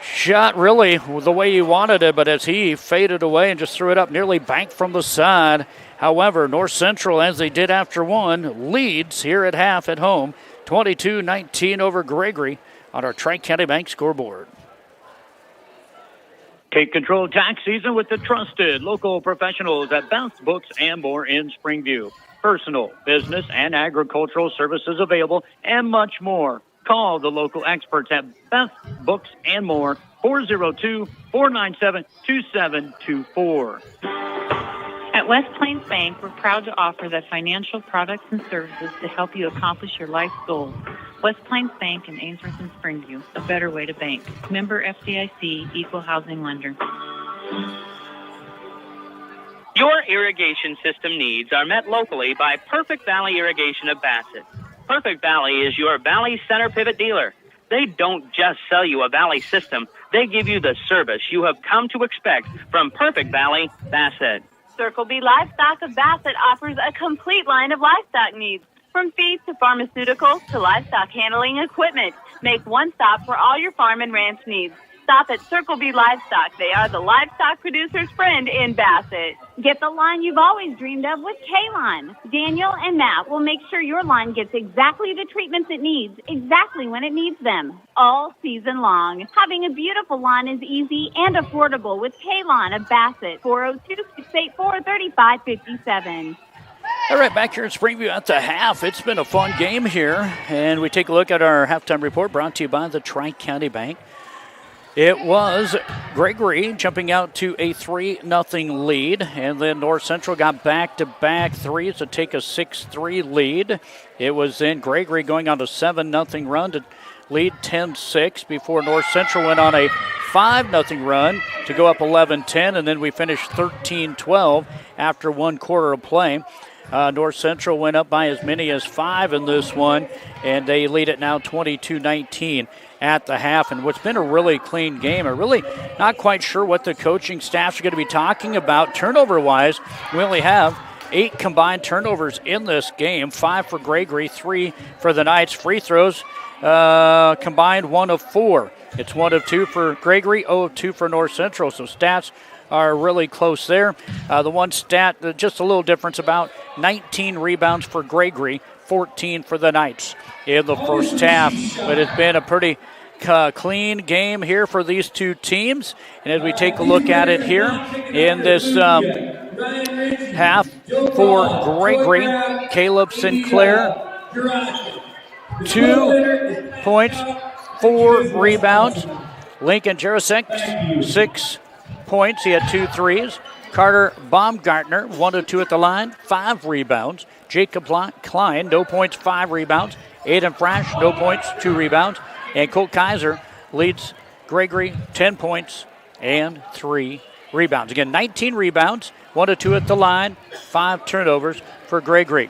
shot really the way he wanted it, but as he faded away and just threw it up, nearly banked from the side. However, North Central, as they did after one, leads here at half at home, 22-19 over Gregory on our Tri-County Bank scoreboard. Take control of tax season with the trusted local professionals at Best Books and More in Springview. Personal, business, and agricultural services available, and much more. Call the local experts at Best Books and More, 402-497-2724. At West Plains Bank, we're proud to offer the financial products and services to help you accomplish your life goals. West Plains Bank in Ainsworth and Springview, a better way to bank. Member FDIC, Equal Housing Lender. Your irrigation system needs are met locally by Perfect Valley Irrigation of Bassett. Perfect Valley is your Valley Center Pivot dealer. They don't just sell you a Valley system, they give you the service you have come to expect from Perfect Valley Bassett. Circle B Livestock of Bassett offers a complete line of livestock needs. From feed to pharmaceuticals to livestock handling equipment, make one stop for all your farm and ranch needs. stop at Circle B Livestock. They are the livestock producer's friend in Bassett. Get the line you've always dreamed of with K-Line. Daniel and Matt will make sure your line gets exactly the treatments it needs, exactly when it needs them, all season long. Having a beautiful lawn is easy and affordable with K-Line of Bassett, 402-684-3557. All right, back here in Springview at the half. It's been a fun game here, and we take a look at our halftime report brought to you by the Tri-County Bank. It was Gregory jumping out to a 3-0 lead, and then North Central got back-to-back threes to take a 6-3 lead. It was then Gregory going on a 7-0 run to lead 10-6 before North Central went on a 5-0 run to go up 11-10, and then we finished 13-12 after 1 quarter of play. North Central went up by as many as 5 in this one, and they lead it now 22-19 at the half. And what's been a really clean game, I'm really not quite sure what the coaching staffs are going to be talking about turnover-wise. We only have 8 combined turnovers in this game, 5 for Gregory, 3 for the Knights. Free throws combined 1 of 4. It's 1 of 2 for Gregory, 0 of 2 for North Central. So stats are really close there. The one stat, just a little difference, about 19 rebounds for Gregory, 14 for the Knights in the first half. But it's been a pretty clean game here for these two teams. And as we take a look at it here in this half for Gregory, Caleb Sinclair, 2 points, 4 rebounds. Lincoln Jarosek, 6 points. He had 2 threes. Carter Baumgartner, 1 of 2 at the line, 5 rebounds. Jacob Klein, no points, 5 rebounds. Aiden Frash, no points, 2 rebounds. And Colt Kaiser leads Gregory, 10 points and 3 rebounds. Again, 19 rebounds, 1 of 2 at the line, 5 turnovers for Gregory.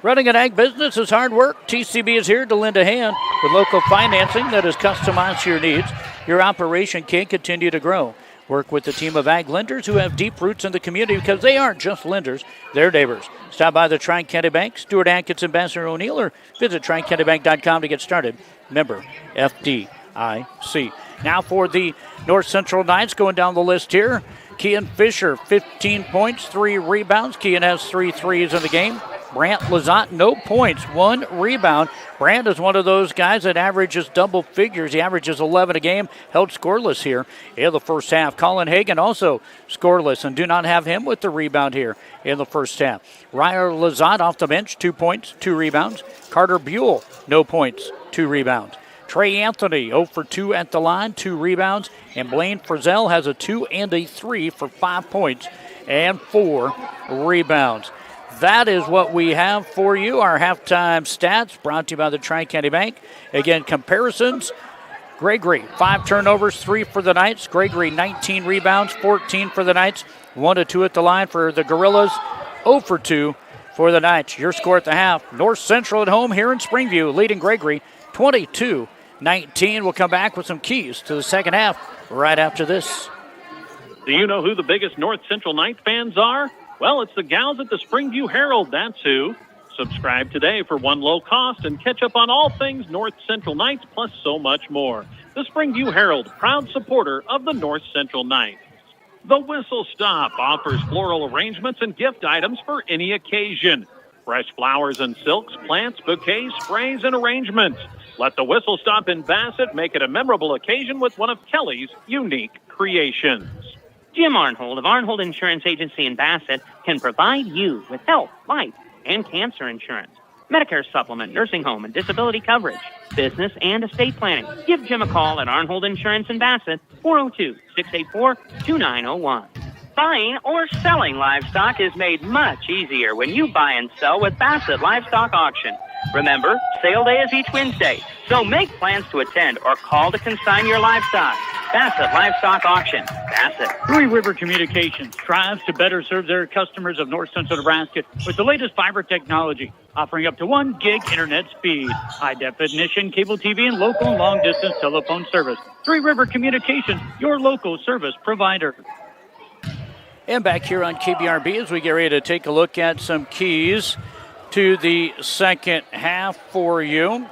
Running an ag business is hard work. TCB is here to lend a hand with local financing that is customized to your needs. Your operation can continue to grow. Work with the team of ag lenders who have deep roots in the community because they aren't just lenders, they're neighbors. Stop by the Tri-County Bank, Stuart Atkins, Ambassador O'Neill, or visit TriCountyBank.com to get started. Member FDIC. Now for the North Central Knights going down the list here. Kean Fisher, 15 points, 3 rebounds. Kean has 3 threes in the game. Brant Lazat, no points, 1 rebound. Brant is one of those guys that averages double figures. He averages 11 a game, held scoreless here in the first half. Colin Hagan also scoreless, and do not have him with the rebound here in the first half. Ryer Lazat off the bench, 2 points, 2 rebounds. Carter Buell, no points, 2 rebounds. Trey Anthony, 0 for 2 at the line, 2 rebounds. And Blaine Frizzell has a 2 and a 3 for 5 points and 4 rebounds. That is what we have for you. Our halftime stats brought to you by the Tri-County Bank. Again, comparisons. Gregory, 5 turnovers, 3 for the Knights. Gregory, 19 rebounds, 14 for the Knights. 1 of 2 at the line for the Gorillas. 0 for 2 for the Knights. Your score at the half. North Central at home here in Springview, leading Gregory 22-19. We'll come back with some keys to the second half right after this. Do you know who the biggest North Central Knights fans are? Well, it's the gals at the Springview Herald, that's who. Subscribe today for one low cost and catch up on all things North Central Knights, plus so much more. The Springview Herald, proud supporter of the North Central Knights. The Whistle Stop offers floral arrangements and gift items for any occasion. Fresh flowers and silks, plants, bouquets, sprays, and arrangements. Let the Whistle Stop in Bassett make it a memorable occasion with one of Kelly's unique creations. Jim Arnhold of Arnhold Insurance Agency in Bassett can provide you with health, life, and cancer insurance, Medicare supplement, nursing home, and disability coverage, business and estate planning. Give Jim a call at Arnhold Insurance in Bassett, 402-684-2901. Buying or selling livestock is made much easier when you buy and sell with Bassett Livestock Auction. Remember, sale day is each Wednesday, so make plans to attend or call to consign your livestock. Bassett Livestock Auction, Bassett. Three River Communications strives to better serve their customers of North Central Nebraska with the latest fiber technology, offering up to 1 gig internet speed, high-definition cable TV, and local and long-distance telephone service. Three River Communications, your local service provider. And back here on KBRB as we get ready to take a look at some keys to the second half for you.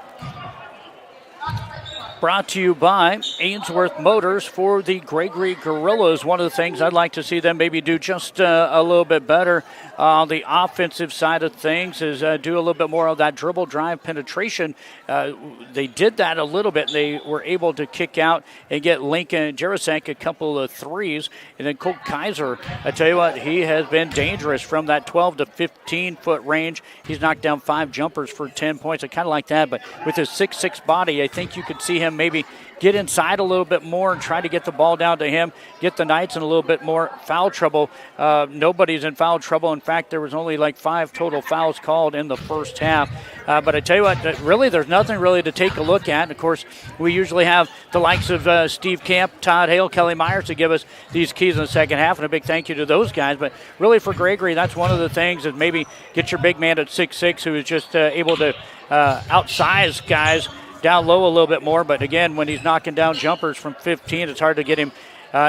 Brought to you by Ainsworth Motors for the Gregory Gorillas. One of the things I'd like to see them maybe do just a little bit better on the offensive side of things is do a little bit more of that dribble drive penetration. They did that a little bit. They were able to kick out and get Lincoln Jarasank a couple of threes. And then Colt Kaiser, I tell you what, he has been dangerous from that 12 to 15-foot range. He's knocked down 5 jumpers for 10 points. I kind of like that, but with his 6'6" body, I think you could see him maybe get inside a little bit more and try to get the ball down to him, get the Knights in a little bit more foul trouble. Nobody's in foul trouble. In fact, there was only like 5 total fouls called in the first half. But I tell you what, really, there's nothing really to take a look at. And of course, we usually have the likes of Steve Camp, Todd Hale, Kelly Myers to give us these keys in the second half, and a big thank you to those guys. But really for Gregory, that's one of the things is maybe get your big man at 6'6", who is just able to outsize guys down low a little bit more. But again, when he's knocking down jumpers from 15, it's hard to get him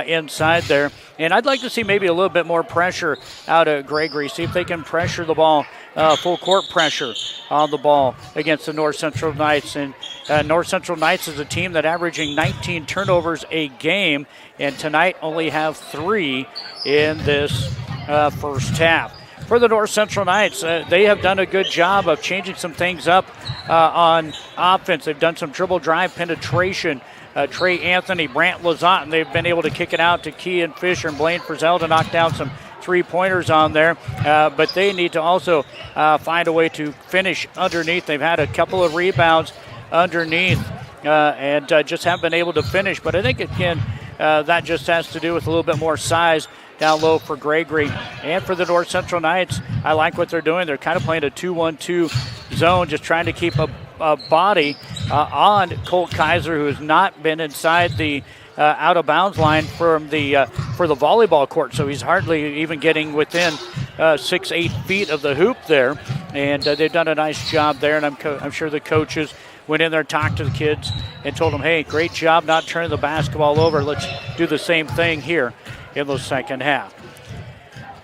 inside there. And I'd like to see maybe a little bit more pressure out of Gregory, see if they can pressure the ball, full court pressure on the ball against the North Central Knights. And North Central Knights is a team that averaging 19 turnovers a game, and tonight only have 3 in this first half. For the North Central Knights, they have done a good job of changing some things up on offense. They've done some dribble drive penetration. Trey Anthony, Brant Lazat, and they've been able to kick it out to Kean Fisher and Blaine Frizzell to knock down some three-pointers on there. But they need to also find a way to finish underneath. They've had a couple of rebounds underneath and just haven't been able to finish. But I think, again, that just has to do with a little bit more size down low for Gregory. And for the North Central Knights, I like what they're doing. They're kind of playing a 2-1-2 zone, just trying to keep a body on Colt Kaiser, who has not been inside the out-of-bounds line for the volleyball court. So he's hardly even getting within 6-8 feet of the hoop there. And they've done a nice job there, and I'm sure the coaches went in there, talked to the kids, and told them, hey, great job not turning the basketball over. Let's do the same thing here in the second half.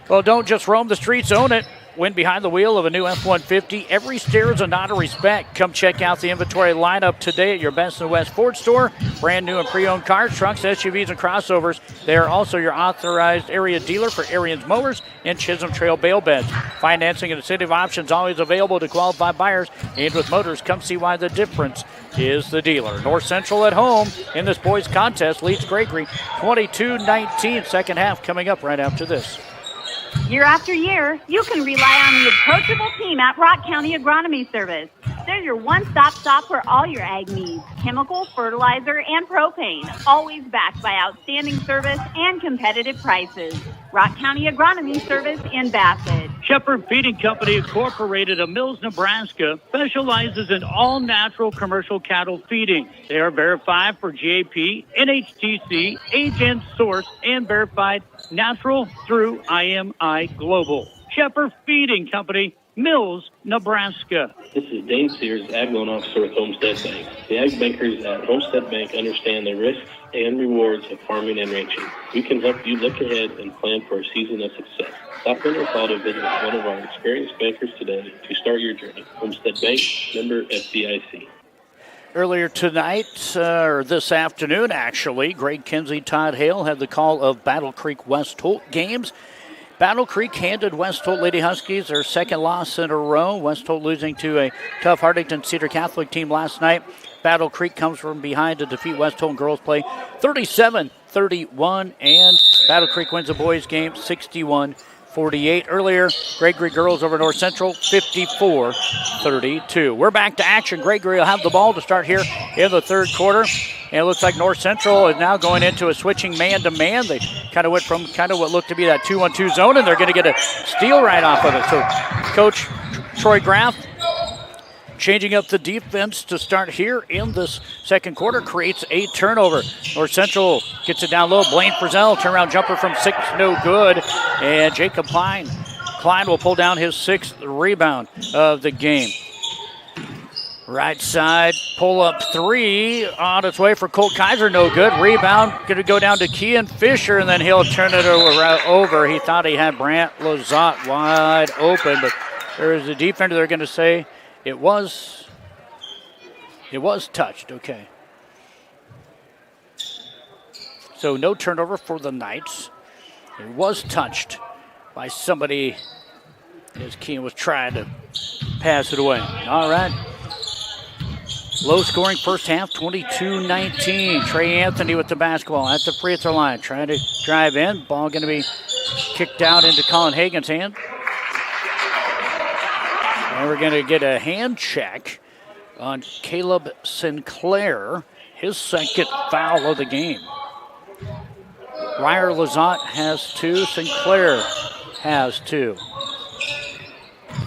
Well, don't just roam the streets, own it. When behind the wheel of a new F-150, every stare is a nod of respect. Come check out the inventory lineup today at your Best in the West Ford store. Brand new and pre-owned cars, trucks, SUVs, and crossovers. They are also your authorized area dealer for Ariens Mowers and Chisholm Trail Bale Beds. Financing and incentive options always available to qualified buyers. And with Motors, come see why the difference is the dealer. North Central at home in this boys contest leads Gregory 22-19. Second half coming up right after this. Year after year, you can rely on the approachable team at Rock County Agronomy Service. They're your one-stop shop for all your ag needs, chemical, fertilizer, and propane, always backed by outstanding service and competitive prices. Rock County Agronomy Service in Bassett. Shepherd Feeding Company Incorporated of Mills, Nebraska, specializes in all-natural commercial cattle feeding. They are verified for GAP, NHTC, Age Source, and verified natural through IMI Global. Shepherd Feeding Company, Mills, Nebraska. This is Dane Sears, Ag Loan Officer with Homestead Bank. The Ag Bankers at Homestead Bank understand the risks and rewards of farming and ranching. We can help you look ahead and plan for a season of success. Stop in or call to visit one of our experienced bankers today to start your journey. Homestead Bank, member FDIC. Earlier tonight, or this afternoon actually, Greg Kinsey, Todd Hale had the call of Battle Creek West Holt games. Battle Creek handed West Holt Lady Huskies their second loss in a row. West Holt losing to a tough Hartington Cedar Catholic team last night. Battle Creek comes from behind to defeat West Holt in girls play 37-31, and Battle Creek wins the boys game 61-48. Earlier, Gregory girls over North Central 54-32. We're back to action. Gregory will have the ball to start here in the third quarter. And it looks like North Central is now going into a switching man-to-man. They kind of went from kind of what looked to be that 2-1-2 zone, and they're going to get a steal right off of it. So Coach Troy Graff changing up the defense to start here in this second quarter, creates a turnover. North Central gets it down low. Blaine Frizzell, turnaround jumper from 6, no good. And Jacob Klein will pull down his 6th rebound of the game. Right side, pull-up 3 on its way for Colt Kaiser, no good. Rebound, going to go down to Kean Fisher, and then he'll turn it over. He thought he had Brant Lazat wide open, but there is a defender they're going to say it was touched, okay. So no turnover for the Knights. It was touched by somebody as Keene was trying to pass it away. All right. Low scoring first half, 22-19. Trey Anthony with the basketball at the free throw line. Trying to drive in. Ball going to be kicked out into Colin Hagan's hand. And we're going to get a hand check on Caleb Sinclair. His second foul of the game. Ryer Lazat has 2. Sinclair has 2.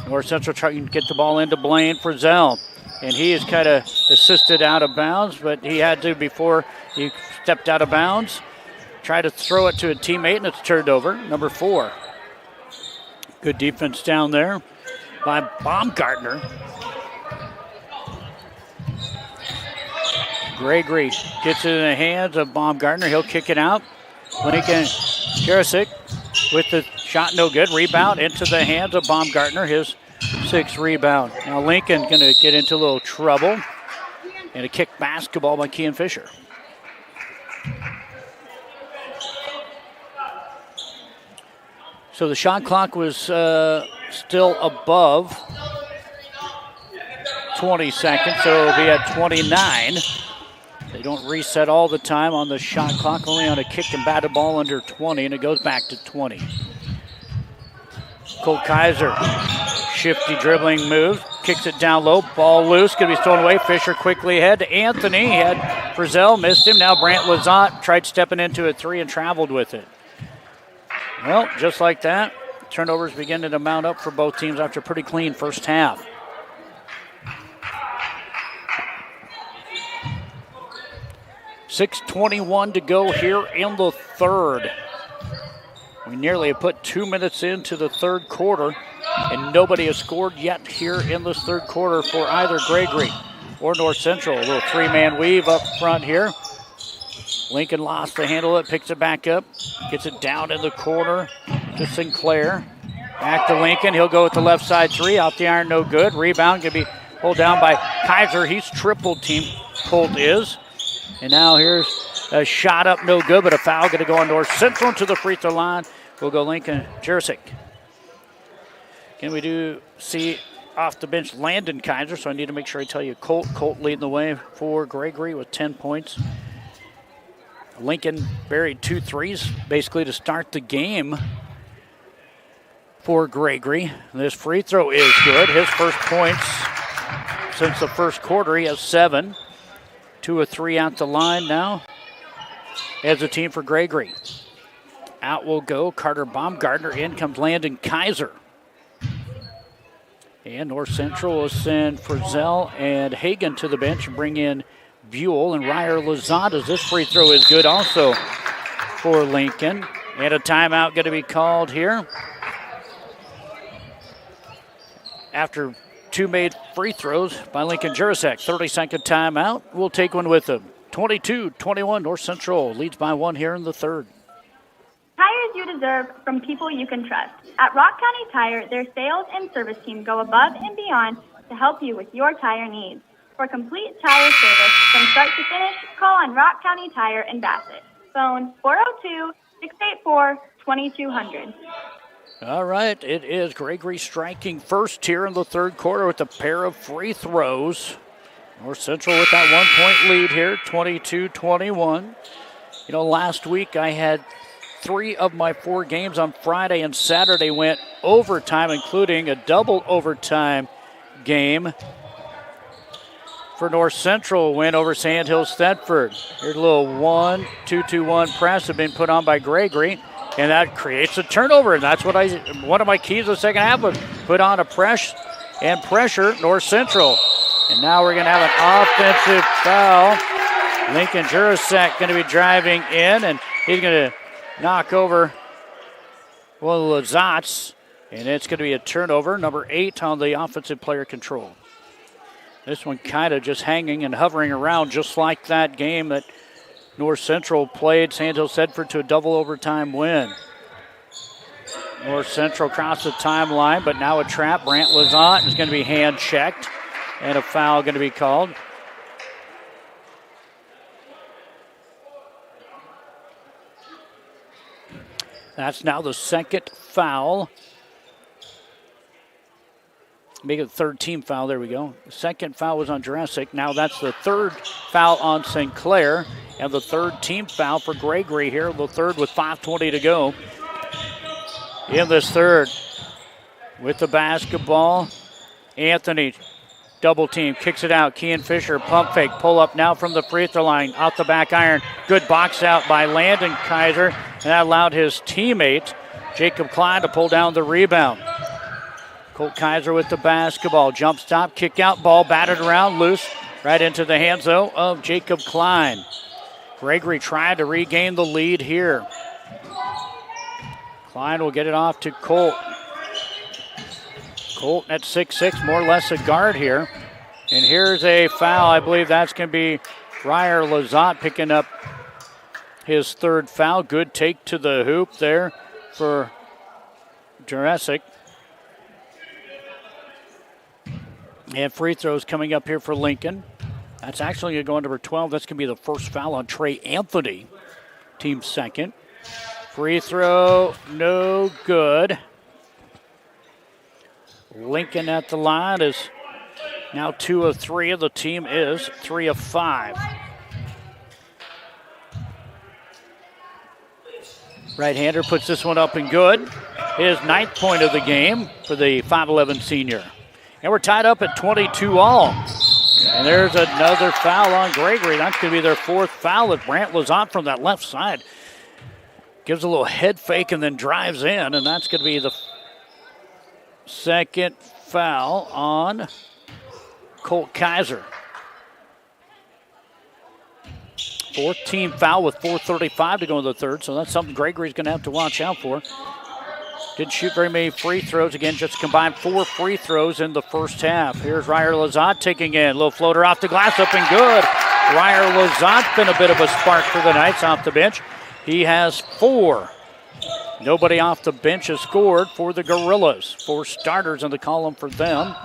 North Central trying to get the ball into Blaine Frizzell. And he is kind of assisted out of bounds, but he had to before he stepped out of bounds. Tried to throw it to a teammate, and it's turned over. Number 4. Good defense down there by Baumgartner. Gregory gets it in the hands of Baumgartner. He'll kick it out. Lincoln Jarosik with the shot, no good. Rebound into the hands of Baumgartner, his 6th rebound. Now Lincoln going to get into a little trouble. And a kick basketball by Kean Fisher. So the shot clock was still above 20 seconds, so it'll be at 29. They don't reset all the time on the shot clock, only on a kick and batted ball under 20, and it goes back to 20. Cole Kaiser, shifty dribbling move, kicks it down low, ball loose, going to be stolen away. Fisher quickly ahead to Anthony. He had Frizzell, missed him. Now Brant Lazat tried stepping into a 3 and traveled with it. Well, just like that, turnovers beginning to mount up for both teams after a pretty clean first half. .6:21 to go here in the third. We nearly have put 2 minutes into the third quarter, and nobody has scored yet here in this third quarter for either Gregory or North Central. A little 3-man weave up front here. Lincoln lost the handle, it picks it back up, gets it down in the corner to Sinclair. Back to Lincoln, he'll go with the left side 3, out the iron, no good. Rebound can be pulled down by Kaiser. He's tripled team, Colt is. And now here's a shot up, no good, but a foul going to go on North Central to the free throw line. We'll go Lincoln Jarosik. Can we do see off the bench Landon Kaiser, so I need to make sure I tell you Colt. Colt leading the way for Gregory with 10 points. Lincoln buried 2 threes basically to start the game for Gregory. This free throw is good. His first points since the first quarter. He has 7. 2 of 3 out the line now as a team for Gregory. Out will go Carter Baumgartner. In comes Landon Kaiser. And North Central will send Frizzell and Hagan to the bench and bring in Buell and Ryer Lazat. This free throw is good also for Lincoln. And a timeout going to be called here after 2 made free throws by Lincoln Jarosik. 30-second timeout. We'll take one with them. 22-21, North Central leads by 1 here in the third. Tires you deserve from people you can trust. At Rock County Tire, their sales and service team go above and beyond to help you with your tire needs. For complete tire service from start to finish, call on Rock County Tire in Bassett. Phone 402-684-2200. All right, it is Gregory striking first here in the third quarter with a pair of free throws. North Central with that 1-point lead here, 22-21. You know, last week I had 3 of my 4 games on Friday and Saturday went overtime, including a double overtime game for North Central win over Sandhills Thedford. Here's a little 1-2-2-1 press have been put on by Gregory. And that creates a turnover, and that's what one of my keys of the second half was put on a pressure North Central. And now we're going to have an offensive foul. Lincoln Jarosik going to be driving in, and he's going to knock over one of the Lazats, and it's going to be a turnover, number 8 on the offensive player control. This one kind of just hanging and hovering around just like that game that North Central played Sandhills Thedford to a double overtime win. North Central crossed the timeline, but now a trap. Brant Lazat is going to be hand checked, and a foul going to be called. That's now the second foul. Make it the third team foul. There we go. The second foul was on Jurassic. Now that's the third foul on St. Clair. And the third team foul for Gregory here. The third with 5:20 to go. In this third. With the basketball. Anthony. Double team. Kicks it out. Kean Fisher. Pump fake. Pull up now from the free throw line. Off the back iron. Good box out by Landon Kaiser. And that allowed his teammate, Jacob Klein, to pull down the rebound. Colt Kaiser with the basketball. Jump stop, kick out, ball batted around, loose, right into the hands, though, of Jacob Klein. Gregory tried to regain the lead here. Klein will get it off to Colt. Colt at 6'6", more or less a guard here. And here's a foul. I believe that's going to be Ryer Lazat picking up his third foul. Good take to the hoop there for Jurassic. And free throws coming up here for Lincoln. That's actually going to go on number 12. That's going to be the first foul on Trey Anthony, team second. Free throw, no good. Lincoln at the line is now 2 of 3, and the team is 3 of 5. Right-hander puts this one up and good. His 9th point of the game for the 5'11 senior. And we're tied up at 22 all. And there's another foul on Gregory. That's going to be their 4th foul as Brant Lazat from that left side gives a little head fake and then drives in. And that's going to be the 2nd foul on Colt Kaiser. 4th team foul with 4:35 to go in the third. So that's something Gregory's going to have to watch out for. Didn't shoot very many free throws. Again, just combined 4 free throws in the first half. Here's Ryer Lazat taking in. Little floater off the glass, up and good. Ryer Lazat's been a bit of a spark for the Knights off the bench. He has 4. Nobody off the bench has scored for the Gorillas. 4 starters in the column for them.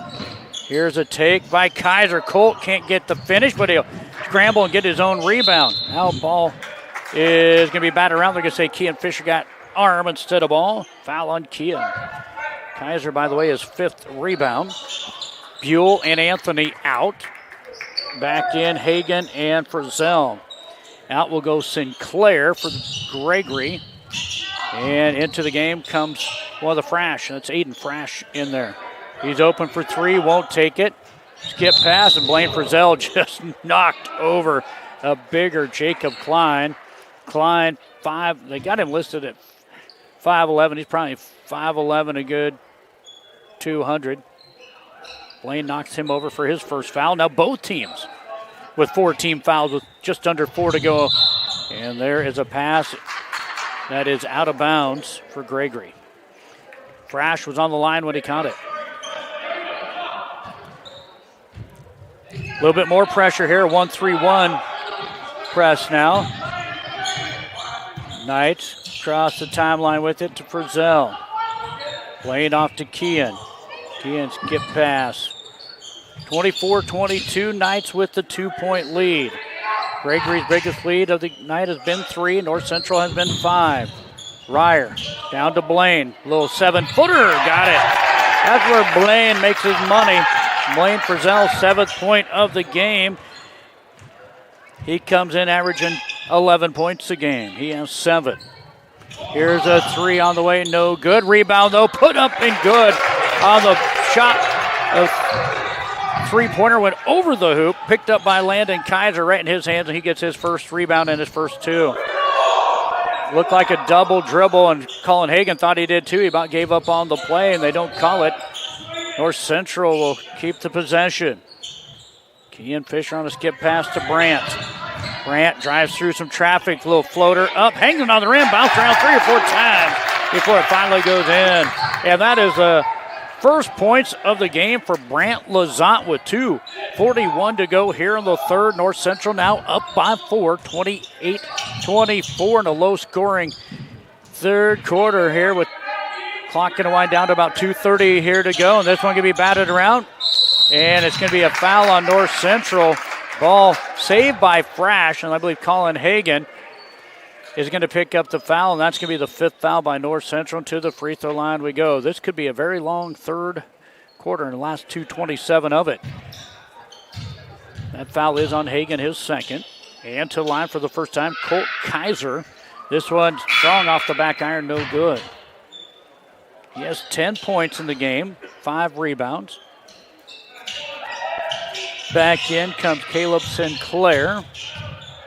Here's a take by Kaiser. Colt can't get the finish, but he'll scramble and get his own rebound. Now ball is going to be batted around. They're going to say Kean Fisher got arm instead of ball. Foul on Kean. Kaiser, by the way, his 5th rebound. Buell and Anthony out. Back in Hagan and Frizzell. Out will go Sinclair for Gregory. And into the game comes, well, the Frash. That's Aiden Frash in there. He's open for 3, won't take it. Skip pass, and Blaine Frizzell just knocked over a bigger Jacob Klein. Klein, 5, they got him listed at 5'11". He's probably 5'11", a good 200. Blaine knocks him over for his first foul. Now both teams with 4 team fouls with just under 4 to go. And there is a pass that is out of bounds for Gregory. Frash was on the line when he caught it. A little bit more pressure here. 1-3-1 press now. Knights across the timeline with it to Frizzell. Blaine off to Kean. Kean skip pass. 24-22, Knights with the 2-point lead. Gregory's biggest lead of the night has been 3. North Central has been 5. Ryer down to Blaine. Little 7-footer. Got it. That's where Blaine makes his money. Blaine Frizzell, 7th point of the game. He comes in averaging 11 points a game. He has 7. Here's a 3 on the way, no good. Rebound, though, put up and good on the shot. A 3-pointer went over the hoop, picked up by Landon Kaiser right in his hands, and he gets his first rebound and his first 2. Looked like a double dribble, and Colin Hagan thought he did too. He about gave up on the play, and they don't call it. North Central will keep the possession. Kean Fisher on a skip pass to Brant. Brant drives through some traffic, little floater up, hanging on the rim, bounced around 3 or 4 times before it finally goes in. And that is the first points of the game for Brant Lazat with 2:41 to go here in the third. North Central now up by 4, 28-24 in a low-scoring third quarter here with clock going to wind down to about 2:30 here to go. And this one going to be batted around. And it's going to be a foul on North Central. Ball saved by Frash, and I believe Colin Hagan is going to pick up the foul, and that's going to be the 5th foul by North Central. To the free throw line we go. This could be a very long third quarter, and the last 2:27 of it. That foul is on Hagan, his 2nd. And to the line for the first time, Colt Kaiser. This one strong off the back iron, no good. He has 10 points in the game, 5 rebounds. Back in comes Caleb Sinclair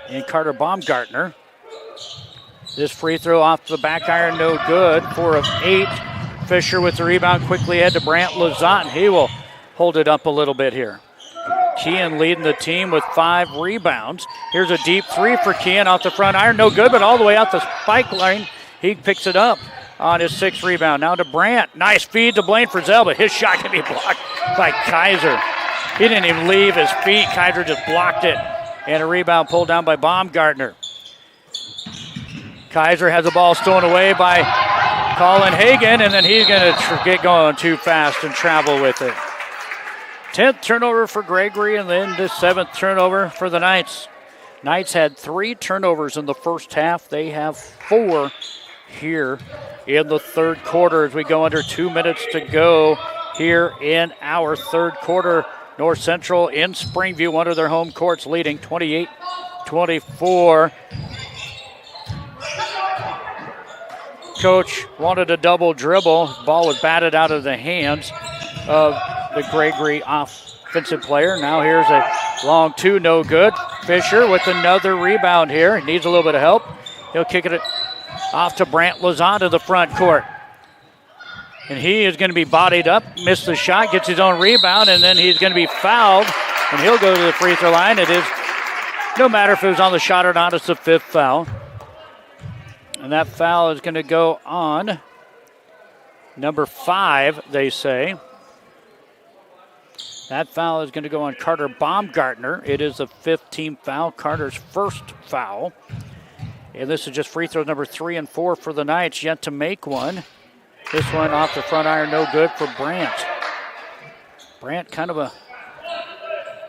and Carter Baumgartner. This free throw off the back iron, no good. 4 of 8. Fisher with the rebound, quickly ahead to Brant Lazat. He will hold it up a little bit here. Kean leading the team with 5 rebounds. Here's a deep 3 for Kean off the front iron, no good, but all the way out the spike line. He picks it up on his 6th rebound. Now to Brant. Nice feed to Blaine Frizzell, but his shot can be blocked by Kaiser. He didn't even leave his feet. Kaiser just blocked it. And a rebound pulled down by Baumgartner. Kaiser has the ball stolen away by Colin Hagan, and then he's going to get going too fast and travel with it. 10th turnover for Gregory, and then the 7th turnover for the Knights. Knights had 3 turnovers in the first half. They have 4 here in the third quarter as we go under 2 minutes to go here in our third quarter. North Central in Springview under their home courts leading 28-24. Coach wanted a double dribble. Ball was batted out of the hands of the Gregory offensive player. Now here's a long 2, no good. Fisher with another rebound here. Needs a little bit of help. He'll kick it off to Brant Lazat to the front court. And he is going to be bodied up, missed the shot, gets his own rebound, and then he's going to be fouled, and he'll go to the free throw line. It is, no matter if it was on the shot or not, it's the 5th foul. And that foul is going to go on number 5, they say. That foul is going to go on Carter Baumgartner. It is the 5th team foul, Carter's 1st foul. And this is just free throws number 3 and 4 for the Knights, yet to make one. This one off the front iron, no good for Brant. Brant, kind of a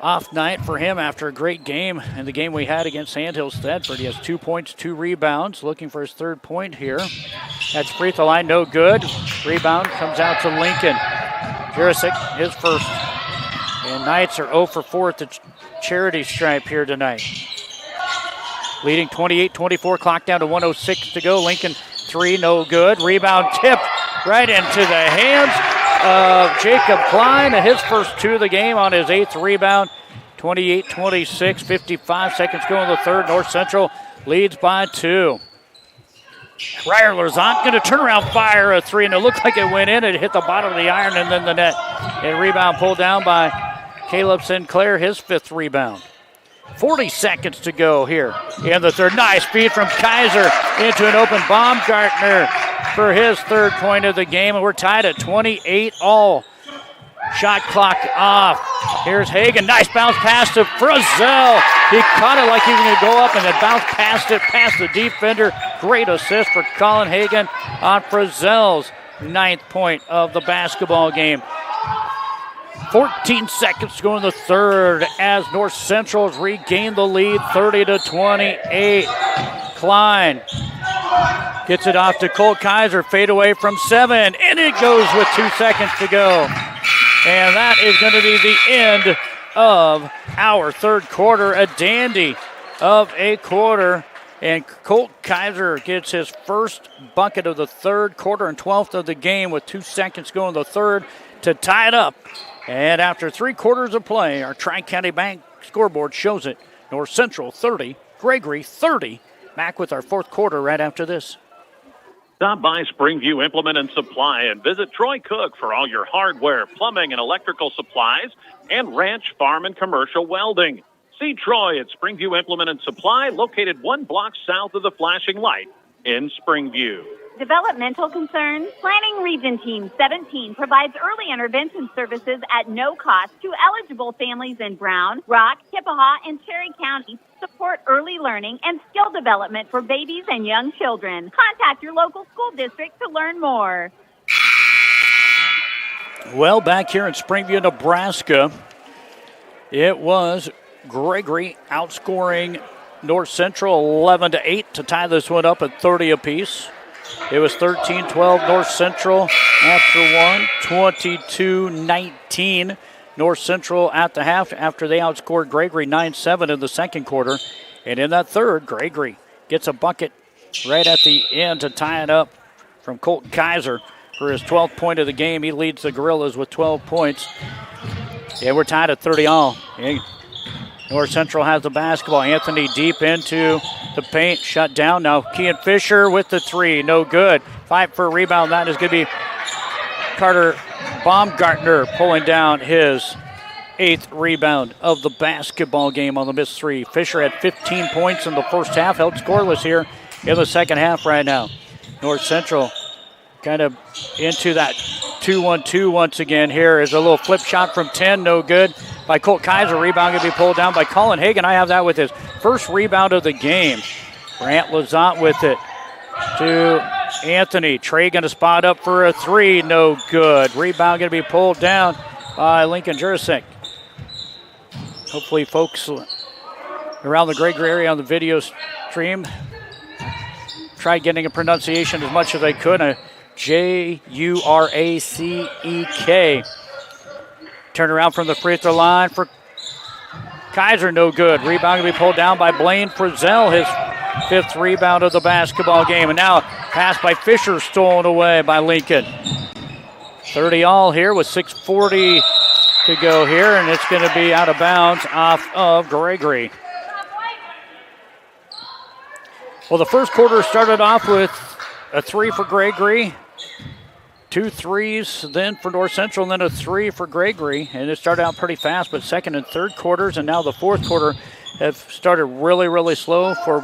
off night for him after a great game in the game we had against Sandhill Stedford. He has 2 points, 2 rebounds, looking for his 3rd point here. That's free throw line, no good. Rebound comes out to Lincoln. Jurisic, his 1st. And Knights are 0 for 4 at the charity stripe here tonight. Leading 28-24, clock down to 1:06 to go. Lincoln 3, no good. Rebound tipped right into the hands of Jacob Klein, and his first 2 of the game on his 8th rebound. 28-26, 55 seconds go in the third. North Central leads by 2. Ryer Lazant going to turn around fire a 3, and it looked like it went in. It hit the bottom of the iron and then the net. And rebound pulled down by Caleb Sinclair, his 5th rebound. 40 seconds to go here in the third. Nice feed from Kaiser into an open Baumgartner for his 3rd point of the game, and we're tied at 28 all. Shot clock off. Here's Hagan. Nice bounce pass to Frizzell. He caught it like he was going to go up and then bounced past it, past the defender. Great assist for Colin Hagan on Frizzell's 9th point of the basketball game. 14 seconds to go in the third as North Central's regained the lead 30-28. Klein gets it off to Cole Kaiser, fade away from 7, and it goes with 2 seconds to go. And that is going to be the end of our third quarter, a dandy of a quarter. And Colt Kaiser gets his 1st bucket of the third quarter and 12th of the game with 2 seconds to go in the third to tie it up. And after 3 quarters of play, our Tri-County Bank scoreboard shows it. North Central 30, Gregory 30. Back with our 4th quarter right after this. Stop by Springview Implement and Supply and visit Troy Cook for all your hardware, plumbing, and electrical supplies, and ranch, farm, and commercial welding. See Troy at Springview Implement and Supply, located 1 block south of the flashing light in Springview. Developmental concerns? Planning Region Team 17 provides early intervention services at no cost to eligible families in Brown, Rock, Kippahaw, and Cherry Counties to support early learning and skill development for babies and young children. Contact your local school district to learn more. Well, back here in Springview, Nebraska, it was Gregory outscoring North Central 11-8 to tie this one up at 30 apiece. It was 13-12 North Central after one, 22-19 North Central at the half after they outscored Gregory 9-7 in the second quarter. And in that third, Gregory gets a bucket right at the end to tie it up from Colton Kaiser for his 12th point of the game. He leads the Gorillas with 12 points. And we're tied at 30 all. North Central has the basketball. Anthony deep into the paint, shut down. Now Kean Fisher with the three, no good. Fight for a rebound. That is going to be Carter Baumgartner pulling down his 8th rebound of the basketball game on the missed three. Fisher had 15 points in the first half, held scoreless here in the second half right now. North Central kind of into that 2-1-2 once again. Here is a little flip shot from 10, no good by Colt Kaiser. Rebound going to be pulled down by Colin Hagan. I have that with his first rebound of the game. Grant Lazat with it to Anthony. Trey going to spot up for a three, no good. Rebound going to be pulled down by Lincoln Jurasek. Hopefully folks around the Gregory area on the video stream tried getting a pronunciation as much as they could. Juracek. Turn around from the free throw line for Kaiser, no good. Rebound going to be pulled down by Blaine Frizzell, his 5th rebound of the basketball game. And now pass by Fisher stolen away by Lincoln. 30 all here with 6:40 to go here, and it's going to be out of bounds off of Gregory. Well, the first quarter started off with a three for Gregory, 2 threes then for North Central, and then a three for Gregory. And it started out pretty fast, but second and third quarters, and now the fourth quarter have started really, really slow for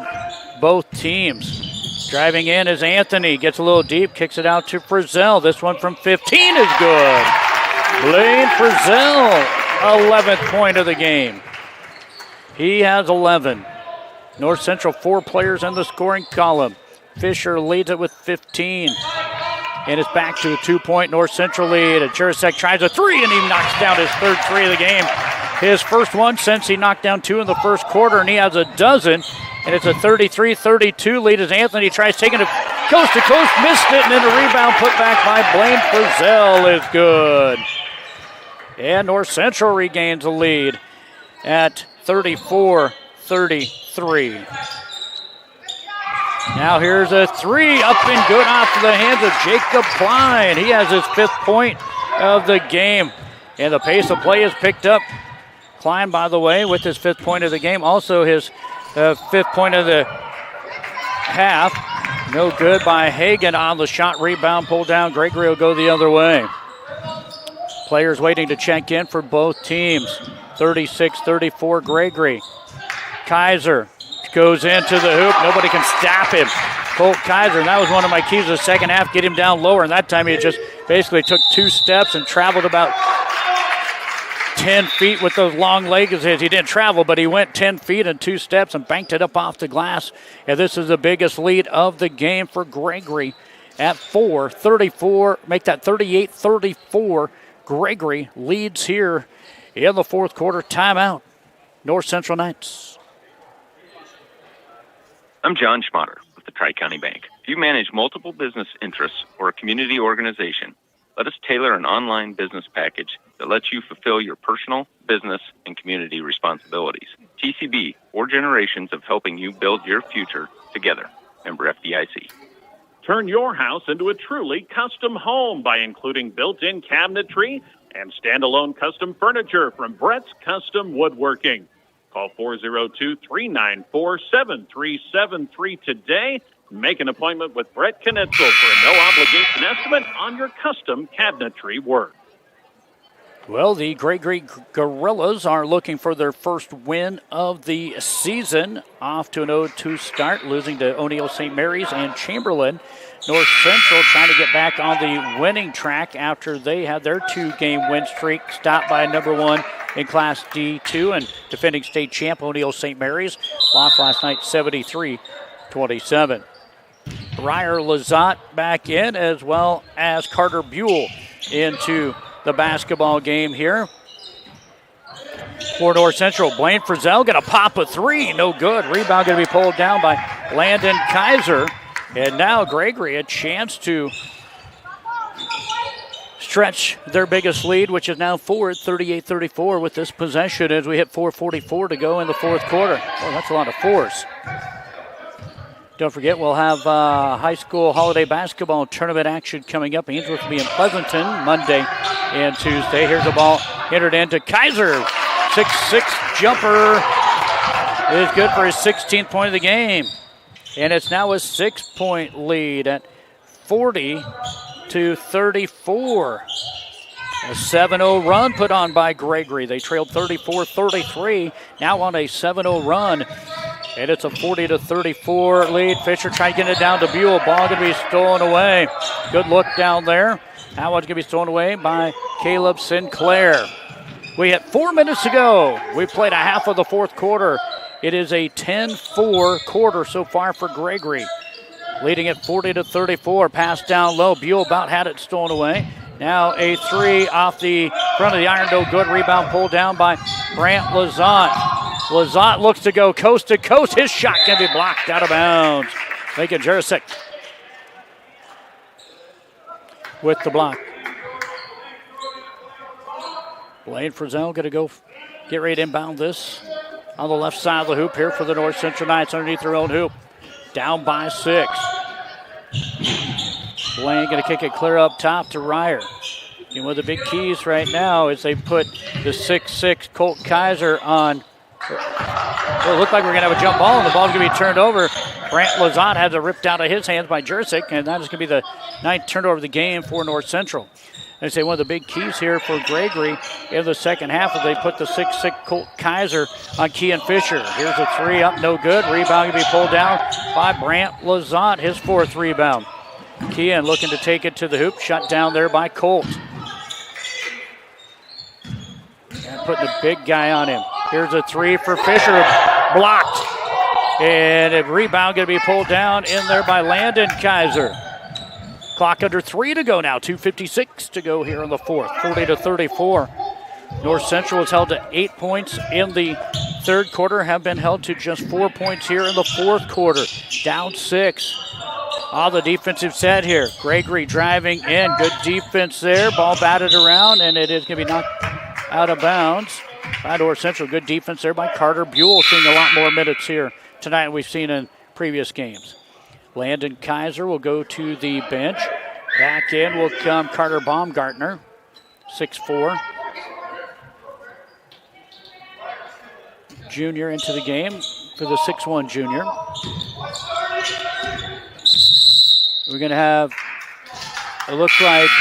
both teams. Driving in is Anthony, gets a little deep, kicks it out to Frizzell. This one from 15 is good. Blaine Frizzell, 11th point of the game. He has 11. North Central 4 players in the scoring column. Fisher leads it with 15. And it's back to a 2-point North Central lead. And Jurasek tries a three, and he knocks down his 3rd three of the game. His first one since he knocked down 2 in the first quarter, and he has a dozen. And it's a 33-32 lead as Anthony tries taking it coast to coast, missed it, and then a rebound put back by Blaine Frizzell is good. And North Central regains the lead at 34-33. Now here's a three, up and good off the hands of Jacob Klein. He has his 5th point of the game. And the pace of play is picked up. Klein, by the way, with his 5th point of the game. Also his 5th point of the half. No good by Hagan on the shot. Rebound pulled down. Gregory will go the other way. Players waiting to check in for both teams. 36-34 Gregory. Kaiser goes into the hoop. Nobody can stop him. Colt Kaiser, and that was one of my keys of the second half, get him down lower. And that time he just basically took 2 steps and traveled about 10 feet with those long legs of his. He didn't travel, but he went 10 feet and 2 steps and banked it up off the glass. And this is the biggest lead of the game for Gregory at 4. 34, make that 38-34. Gregory leads here in the fourth quarter. Timeout, North Central Knights. I'm John Schmatter with the Tri-County Bank. If you manage multiple business interests or a community organization, let us tailor an online business package that lets you fulfill your personal, business, and community responsibilities. TCB, 4 generations of helping you build your future together. Member FDIC. Turn your house into a truly custom home by including built-in cabinetry and standalone custom furniture from Brett's Custom Woodworking. Call 402-394-7373 today. Make an appointment with Brett Knitzel for a no-obligation estimate on your custom cabinetry work. Well, the Gregory Gorillas are looking for their first win of the season. Off to an 0-2 start, losing to O'Neill St. Mary's and Chamberlain. North Central trying to get back on the winning track after they had their 2-game win streak stopped by number 1 in Class D2 and defending state champ O'Neill St. Mary's. Lost last night 73-27. Ryer Lazat back in, as well as Carter Buell into the basketball game here. For North Central, Blaine Frizzell going to pop a three. No good. Rebound going to be pulled down by Landon Kaiser. And now Gregory a chance to stretch their biggest lead, which is now 38-34 with this possession as we hit 4:44 to go in the fourth quarter. Oh, that's a lot of fours. Don't forget, we'll have high school holiday basketball tournament action coming up. Ainsworth will be in Pleasanton Monday and Tuesday. Here's the ball entered into Kaiser. 6-6 jumper is good for his 16th point of the game. And it's now a 6-point lead at 40-34. A 7-0 run put on by Gregory. They trailed 34-33, now on a 7-0 run. And it's a 40-34 lead. Fisher trying to get it down to Buell. Ball going to be stolen away. Good look down there. That one's going to be stolen away by Caleb Sinclair. We had 4 minutes to go. We played a half of the fourth quarter. It is a 10-4 quarter so far for Gregory. Leading at 40-34. Pass down low. Buell about had it stolen away. Now a three off the front of the iron. No good. Rebound pulled down by Brant Lazat. Lazat looks to go coast to coast. His shot can be blocked out of bounds. Lincoln Jurisic with the block. Blaine Frizzell going to go get ready to inbound this on the left side of the hoop here for the North Central Knights underneath their own hoop. Down by 6. Blaine going to kick it clear up top to Ryer. And one of the big keys right now is they put the 6'6 Colt Kaiser on. Well, it looked like we're going to have a jump ball, and the ball's going to be turned over. Brant Lazat has it ripped out of his hands by Jurisic, and that is going to be the 9th turnover of the game for North Central. I say one of the big keys here for Gregory in the second half is they put the 6'6 Colt Kaiser on Kean Fisher. Here's a three up, no good. Rebound going to be pulled down by Brant Lazat, his 4th rebound. Kean looking to take it to the hoop, shut down there by Colt. And putting the big guy on him. Here's a three for Fisher, blocked. And a rebound going to be pulled down in there by Landon Kaiser. Clock under 3 to go now, 2:56 to go here in the fourth, 40-34. North Central was held to 8 points in the third quarter, have been held to just 4 points here in the fourth quarter. Down 6. On the defensive set here. Gregory driving in, good defense there. Ball batted around, and it is going to be knocked out of bounds by North Central. Good defense there by Carter Buell, seeing a lot more minutes here tonight than we've seen in previous games. Landon Kaiser will go to the bench. Back in will come Carter Baumgartner, 6'4". Junior into the game for the 6'1 junior. We're going to have, it looks like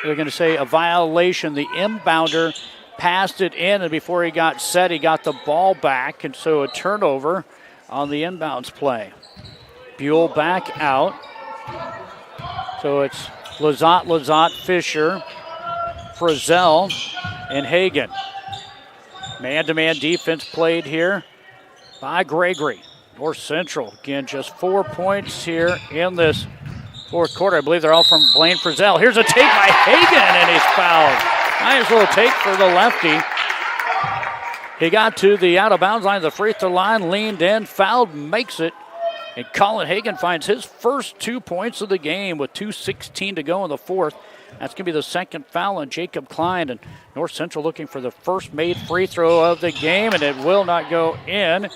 they're going to say a violation. The inbounder passed it in, and before he got set, he got the ball back, and so a turnover on the inbounds play. Buell back out. So it's Lazat, Fisher, Frizzell, and Hagan. Man-to-man defense played here by Gregory. North Central, again, just 4 points here in this fourth quarter. I believe they're all from Blaine Frizzell. Here's a take by Hagan, and he's fouled. Nice little take for the lefty. He got to the out-of-bounds line, the free throw line, leaned in, fouled, makes it. And Colin Hagan finds his first 2 points of the game with 2:16 to go in the fourth. That's going to be the second foul on Jacob Klein. And North Central looking for the first made free throw of the game, and it will not go in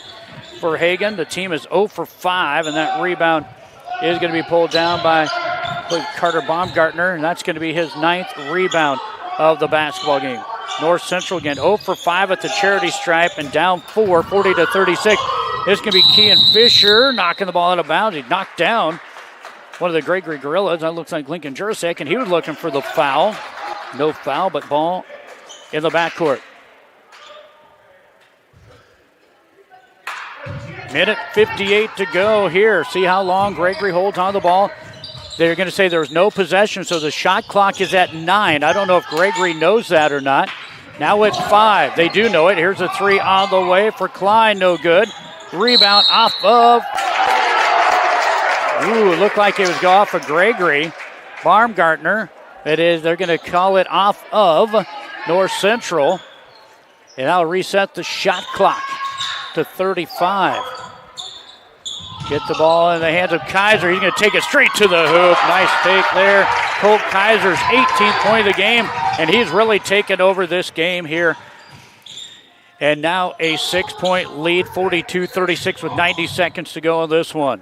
for Hagan. The team is 0 for 5, and that rebound is going to be pulled down by Carter Baumgartner, and that's going to be his 9th rebound of the basketball game. North Central again 0 for 5 at the charity stripe and down 4, 40-36. This is going to be Kean Fisher knocking the ball out of bounds. He knocked down one of the Gregory Gorillas. That looks like Lincoln Jurisic, and he was looking for the foul. No foul, but ball in the backcourt. Minute 58 to go here. See how long Gregory holds on the ball. They're going to say there's no possession, so the shot clock is at 9. I don't know if Gregory knows that or not. Now it's 5. They do know it. Here's a three on the way for Klein. No good. Rebound off of. Ooh, it looked like it was go off of Gregory. Baumgartner. It is. They're going to call it off of North Central. And that'll reset the shot clock to 35. Get the ball in the hands of Kaiser. He's going to take it straight to the hoop. Nice take there. Colt Kaiser's 18th point of the game, and he's really taken over this game here. And now a 6-point lead, 42-36 with 90 seconds to go on this one.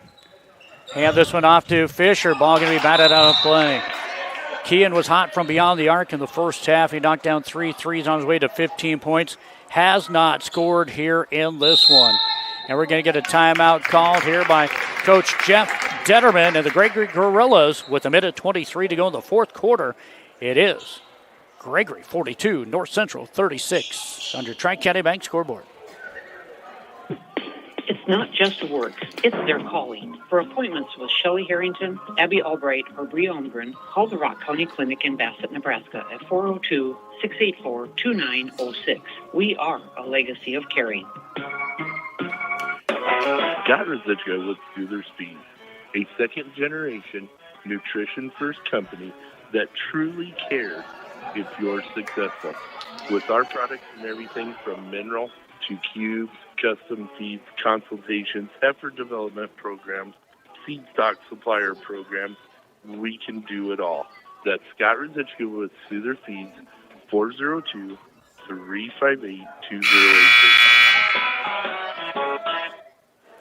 Hand this one off to Fisher. Ball going to be batted out of play. Kean was hot from beyond the arc in the first half. He knocked down 3 threes on his way to 15 points. Has not scored here in this one. And we're going to get a timeout called here by Coach Jeff Detterman and the Gregory Gorillas with 1:23 to go in the fourth quarter. It is Gregory 42, North Central 36 on your Tri-County Bank scoreboard. It's not just work, it's their calling. For appointments with Shelley Harrington, Abby Albright, or Bree Holmgren, call the Rock County Clinic in Bassett, Nebraska at 402-684-2906. We are a legacy of caring. Scott Rosicka with Soother Speed, a second-generation nutrition-first company that truly cares if you're successful. With our products and everything from mineral to cubes, custom feeds, consultations, heifer development programs, seed stock supplier programs, we can do it all. That's Scott Rosicka with Soother Feeds, 402-358-2086.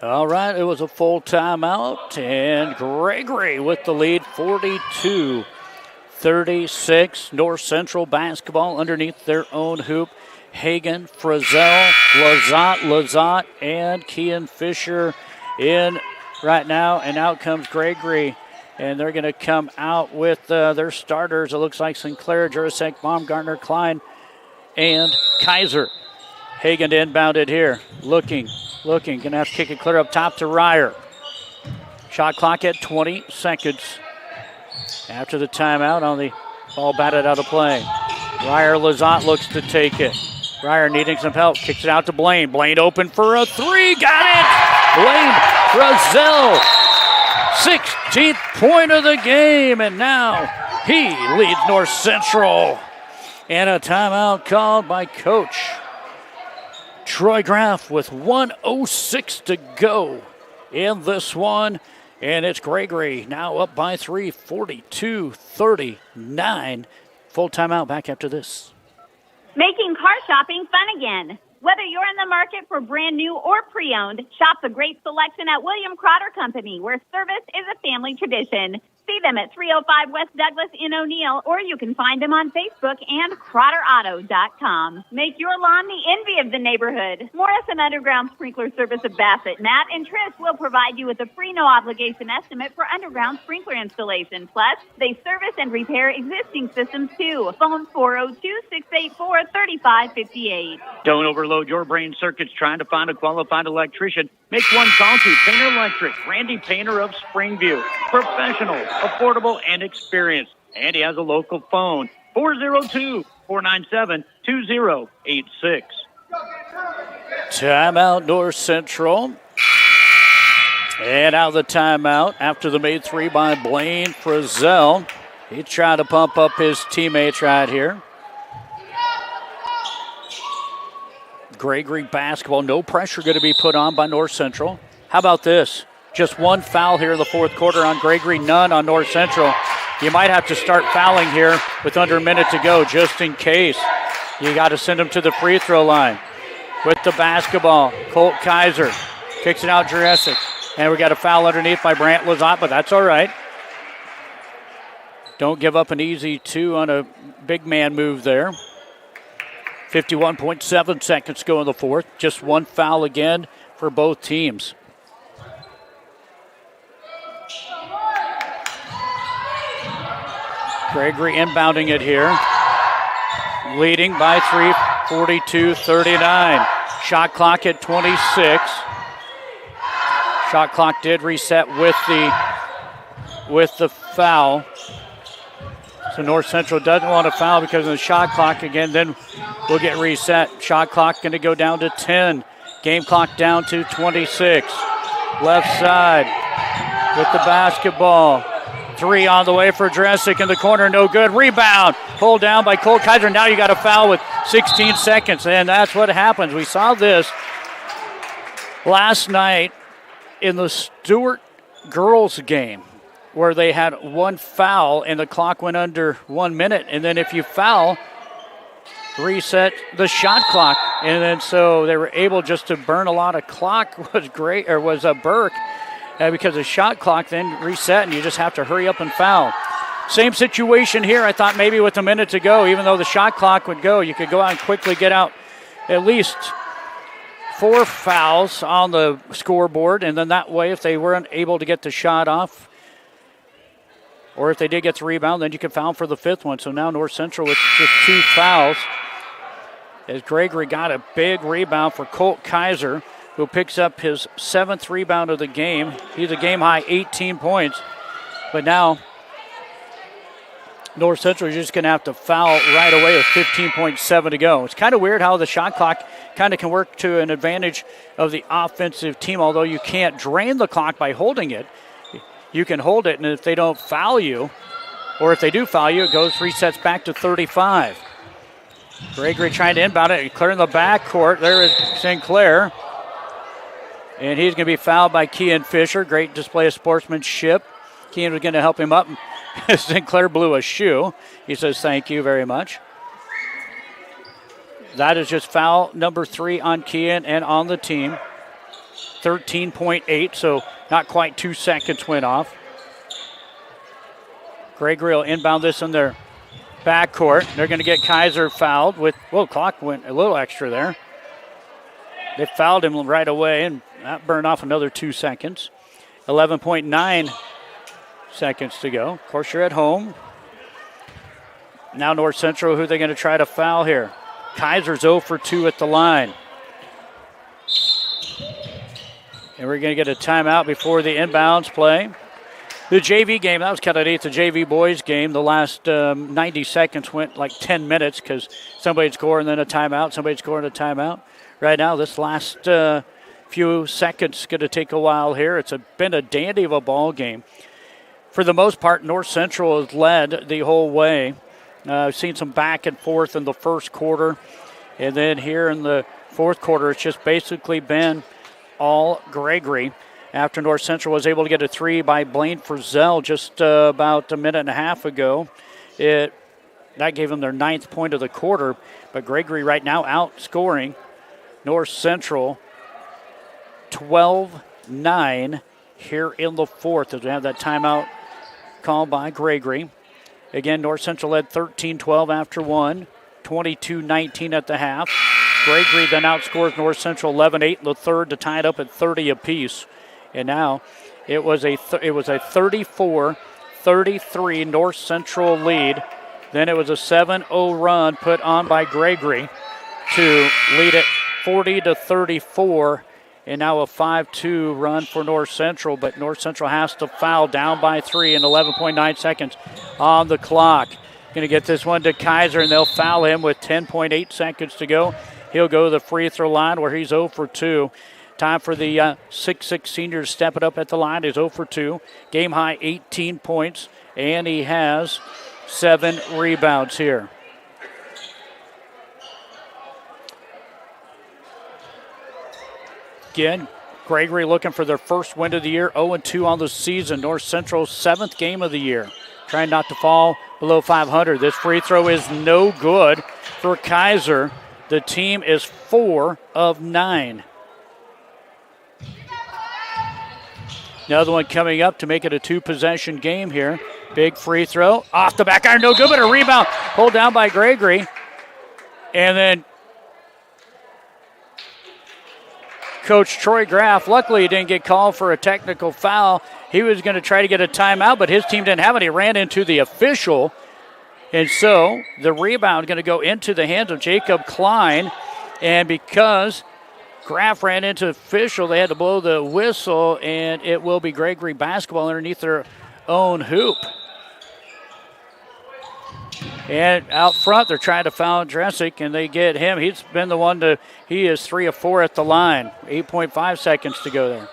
All right, it was a full timeout, and Gregory with the lead, 42-36. North Central basketball underneath their own hoop. Hagan, Frizzell, Lazat, and Kean Fisher in right now, and out comes Gregory, and they're going to come out with their starters. It looks like Sinclair, Jurasek, Baumgartner, Klein, and Kaiser. Hagan inbound it here, looking, going to have to kick it clear up top to Ryer. Shot clock at 20 seconds. After the timeout on the ball batted out of play. Ryer Lazat looks to take it. Ryer needing some help, kicks it out to Blaine. Blaine open for a three, got it! Blaine Frizzell, 16th point of the game, and now he leads North Central. And a timeout called by Coach Troy Graff with 1:06 to go in this one. And it's Gregory now up by 3, 42-39. Full timeout back after this. Making car shopping fun again. Whether you're in the market for brand new or pre-owned, shop the great selection at William Crotter Company, where service is a family tradition. See them at 305 West Douglas in O'Neill, or you can find them on Facebook and CrotterAuto.com. Make your lawn the envy of the neighborhood. Morrison Underground Sprinkler Service of Bassett, Matt and Trish will provide you with a free no-obligation estimate for underground sprinkler installation. Plus, they service and repair existing systems, too. Phone 402-684-3558. Don't overload your brain circuits trying to find a qualified electrician. Make one call to Painter Electric, Randy Painter of Springview. Professional, affordable, and experienced. And he has a local phone, 402-497-2086. Timeout North Central. And out of the timeout after the made three by Blaine Frizzell. He tried to pump up his teammates right here. Gregory basketball, no pressure going to be put on by North Central. How about this? Just one foul here in the fourth quarter on Gregory, none on North Central. You might have to start fouling here with under a minute to go just in case. You got to send him to the free throw line. With the basketball, Colt Kaiser kicks it out, Jurassic. And we got a foul underneath by Brant Lazat, but that's all right. Don't give up an easy two on a big man move there. 51.7 seconds go in the fourth. Just one foul again for both teams. Gregory inbounding it here. Leading by 3, 42-39. Shot clock at 26. Shot clock did reset with the foul. So North Central doesn't want to foul because of the shot clock again. Then we'll get reset. Shot clock going to go down to 10. Game clock down to 26. Left side with the basketball. Three on the way for Dresic in the corner. No good. Rebound. Pulled down by Cole Kaiser. Now you got a foul with 16 seconds, and that's what happens. We saw this last night in the Stewart girls game where they had one foul and the clock went under 1 minute, and then if you foul, reset the shot clock, and then so they were able just to burn a lot of clock. Was great, or was a Burke, because the shot clock then reset, and you just have to hurry up and foul. Same situation here. I thought maybe with a minute to go, even though the shot clock would go, you could go out and quickly get out at least 4 fouls on the scoreboard, and then that way if they weren't able to get the shot off, or if they did get the rebound, then you could foul for the 5th one. So now North Central with just 2 fouls, as Gregory got a big rebound for Colt Kaiser, who picks up his 7th rebound of the game. He's a game-high 18 points. But now North Central is just going to have to foul right away with 15.7 to go. It's kind of weird how the shot clock kind of can work to an advantage of the offensive team, although you can't drain the clock by holding it. You can hold it, and if they don't foul you, or if they do foul you, it resets back to 35. Gregory trying to inbound it, clearing the backcourt. There is Sinclair. And he's going to be fouled by Kean Fisher. Great display of sportsmanship. Kean was going to help him up. Sinclair blew a shoe. He says, thank you very much. That is just foul number 3 on Kean and on the team. 13.8, so not quite 2 seconds went off. Gregory will inbound this in their backcourt. They're going to get Kaiser fouled with, clock went a little extra there. They fouled him right away, and that burned off another 2 seconds. 11.9 seconds to go. Of course, you're at home. Now North Central, who they're going to try to foul here. Kaiser's 0 for 2 at the line. And we're going to get a timeout before the inbounds play. The JV game, that was kind of neat, the JV boys game. The last 90 seconds went like 10 minutes because somebody'd score and then a timeout, somebody'd score and a timeout. Right now, this last few seconds is going to take a while here. It's been a dandy of a ball game. For the most part, North Central has led the whole way. I've seen some back and forth in the first quarter. And then here in the fourth quarter, it's just basically been all Gregory. After North Central was able to get a 3 by Blaine Frizzell just about a minute and a half ago. That gave them their 9th point of the quarter. But Gregory right now outscoring North Central 12-9 here in the fourth as we have that timeout called by Gregory. Again, North Central led 13-12 after 1, 22-19 at the half. Gregory then outscores North Central 11-8 in the third to tie it up at 30 apiece. And now it was a 34-33 North Central lead. Then it was a 7-0 run put on by Gregory to lead it 40-34. And now a 5-2 run for North Central. But North Central has to foul down by 3 in 11.9 seconds on the clock. Going to get this one to Kaiser, and they'll foul him with 10.8 seconds to go. He'll go to the free throw line where he's 0 for 2. Time for the 6'6 senior to step it up at the line. He's 0 for 2. Game high 18 points, and he has 7 rebounds here. Again, Gregory looking for their first win of the year, 0-2 on the season. North Central's 7th game of the year. Trying not to fall below 500. This free throw is no good for Kaiser. The team is 4 of 9. Another one coming up to make it a 2-possession game here. Big free throw. Off the back iron, no good, but a rebound. Pulled down by Gregory. And then Coach Troy Graff, luckily he didn't get called for a technical foul. He was going to try to get a timeout, but his team didn't have it. He ran into the official. And so the rebound going to go into the hands of Jacob Klein. And because Graff ran into the official, they had to blow the whistle, and it will be Gregory basketball underneath their own hoop. And out front, they're trying to foul Dresick, and they get him. He's been the one he is 3 of 4 at the line. 8.5 seconds to go there.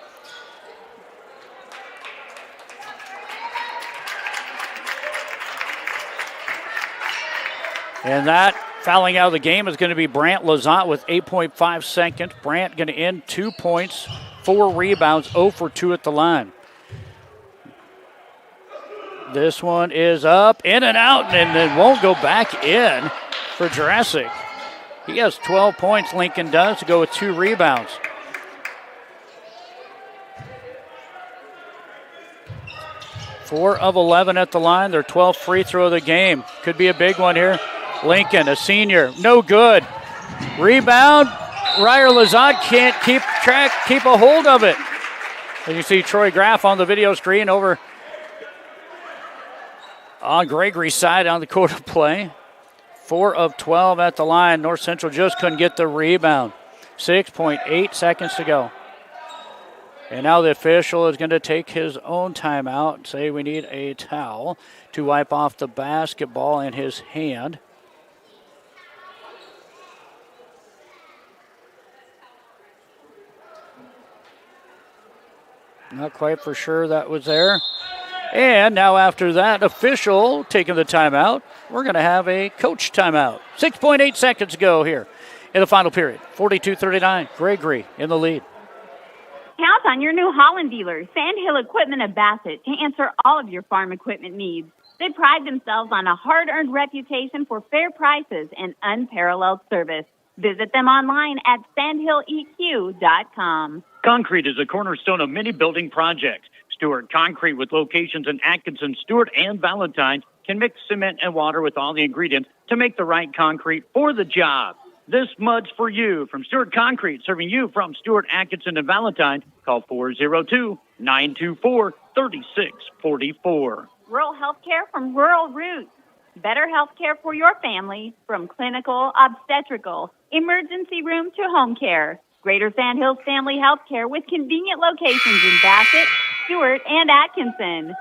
And that Fouling out of the game is going to be Brant Lazat with 8.5 seconds. Brant going to end 2 points, 4 rebounds, 0 for 2 at the line. This one is up, in and out, and then won't go back in for Jurassic. He has 12 points, Lincoln does, to go with 2 rebounds. Four of 11 at the line, their 12th free throw of the game. Could be a big one here. Lincoln, a senior, no good. Rebound, Ryer Lazat can't keep a hold of it. And you see Troy Graff on the video screen over on Gregory's side on the court of play. 4 of 12 at the line. North Central just couldn't get the rebound. 6.8 seconds to go. And now the official is going to take his own timeout, say we need a towel to wipe off the basketball in his hand. Not quite for sure that was there. And now after that official taking the timeout, we're going to have a coach timeout. 6.8 seconds to go here in the final period. 42-39, Gregory in the lead. Count on your New Holland dealer, Sandhill Equipment of Bassett, to answer all of your farm equipment needs. They pride themselves on a hard-earned reputation for fair prices and unparalleled service. Visit them online at sandhilleq.com. Concrete is a cornerstone of many building projects. Stewart Concrete, with locations in Atkinson, Stewart, and Valentine, can mix cement and water with all the ingredients to make the right concrete for the job. This mud's for you from Stewart Concrete, serving you from Stewart, Atkinson, and Valentine. Call 402-924-3644. Rural health care from Rural Roots. Better health care for your family, from clinical, obstetrical, emergency room to home care. Greater Sandhills Family Health Care with convenient locations in Bassett, Stewart, and Atkinson.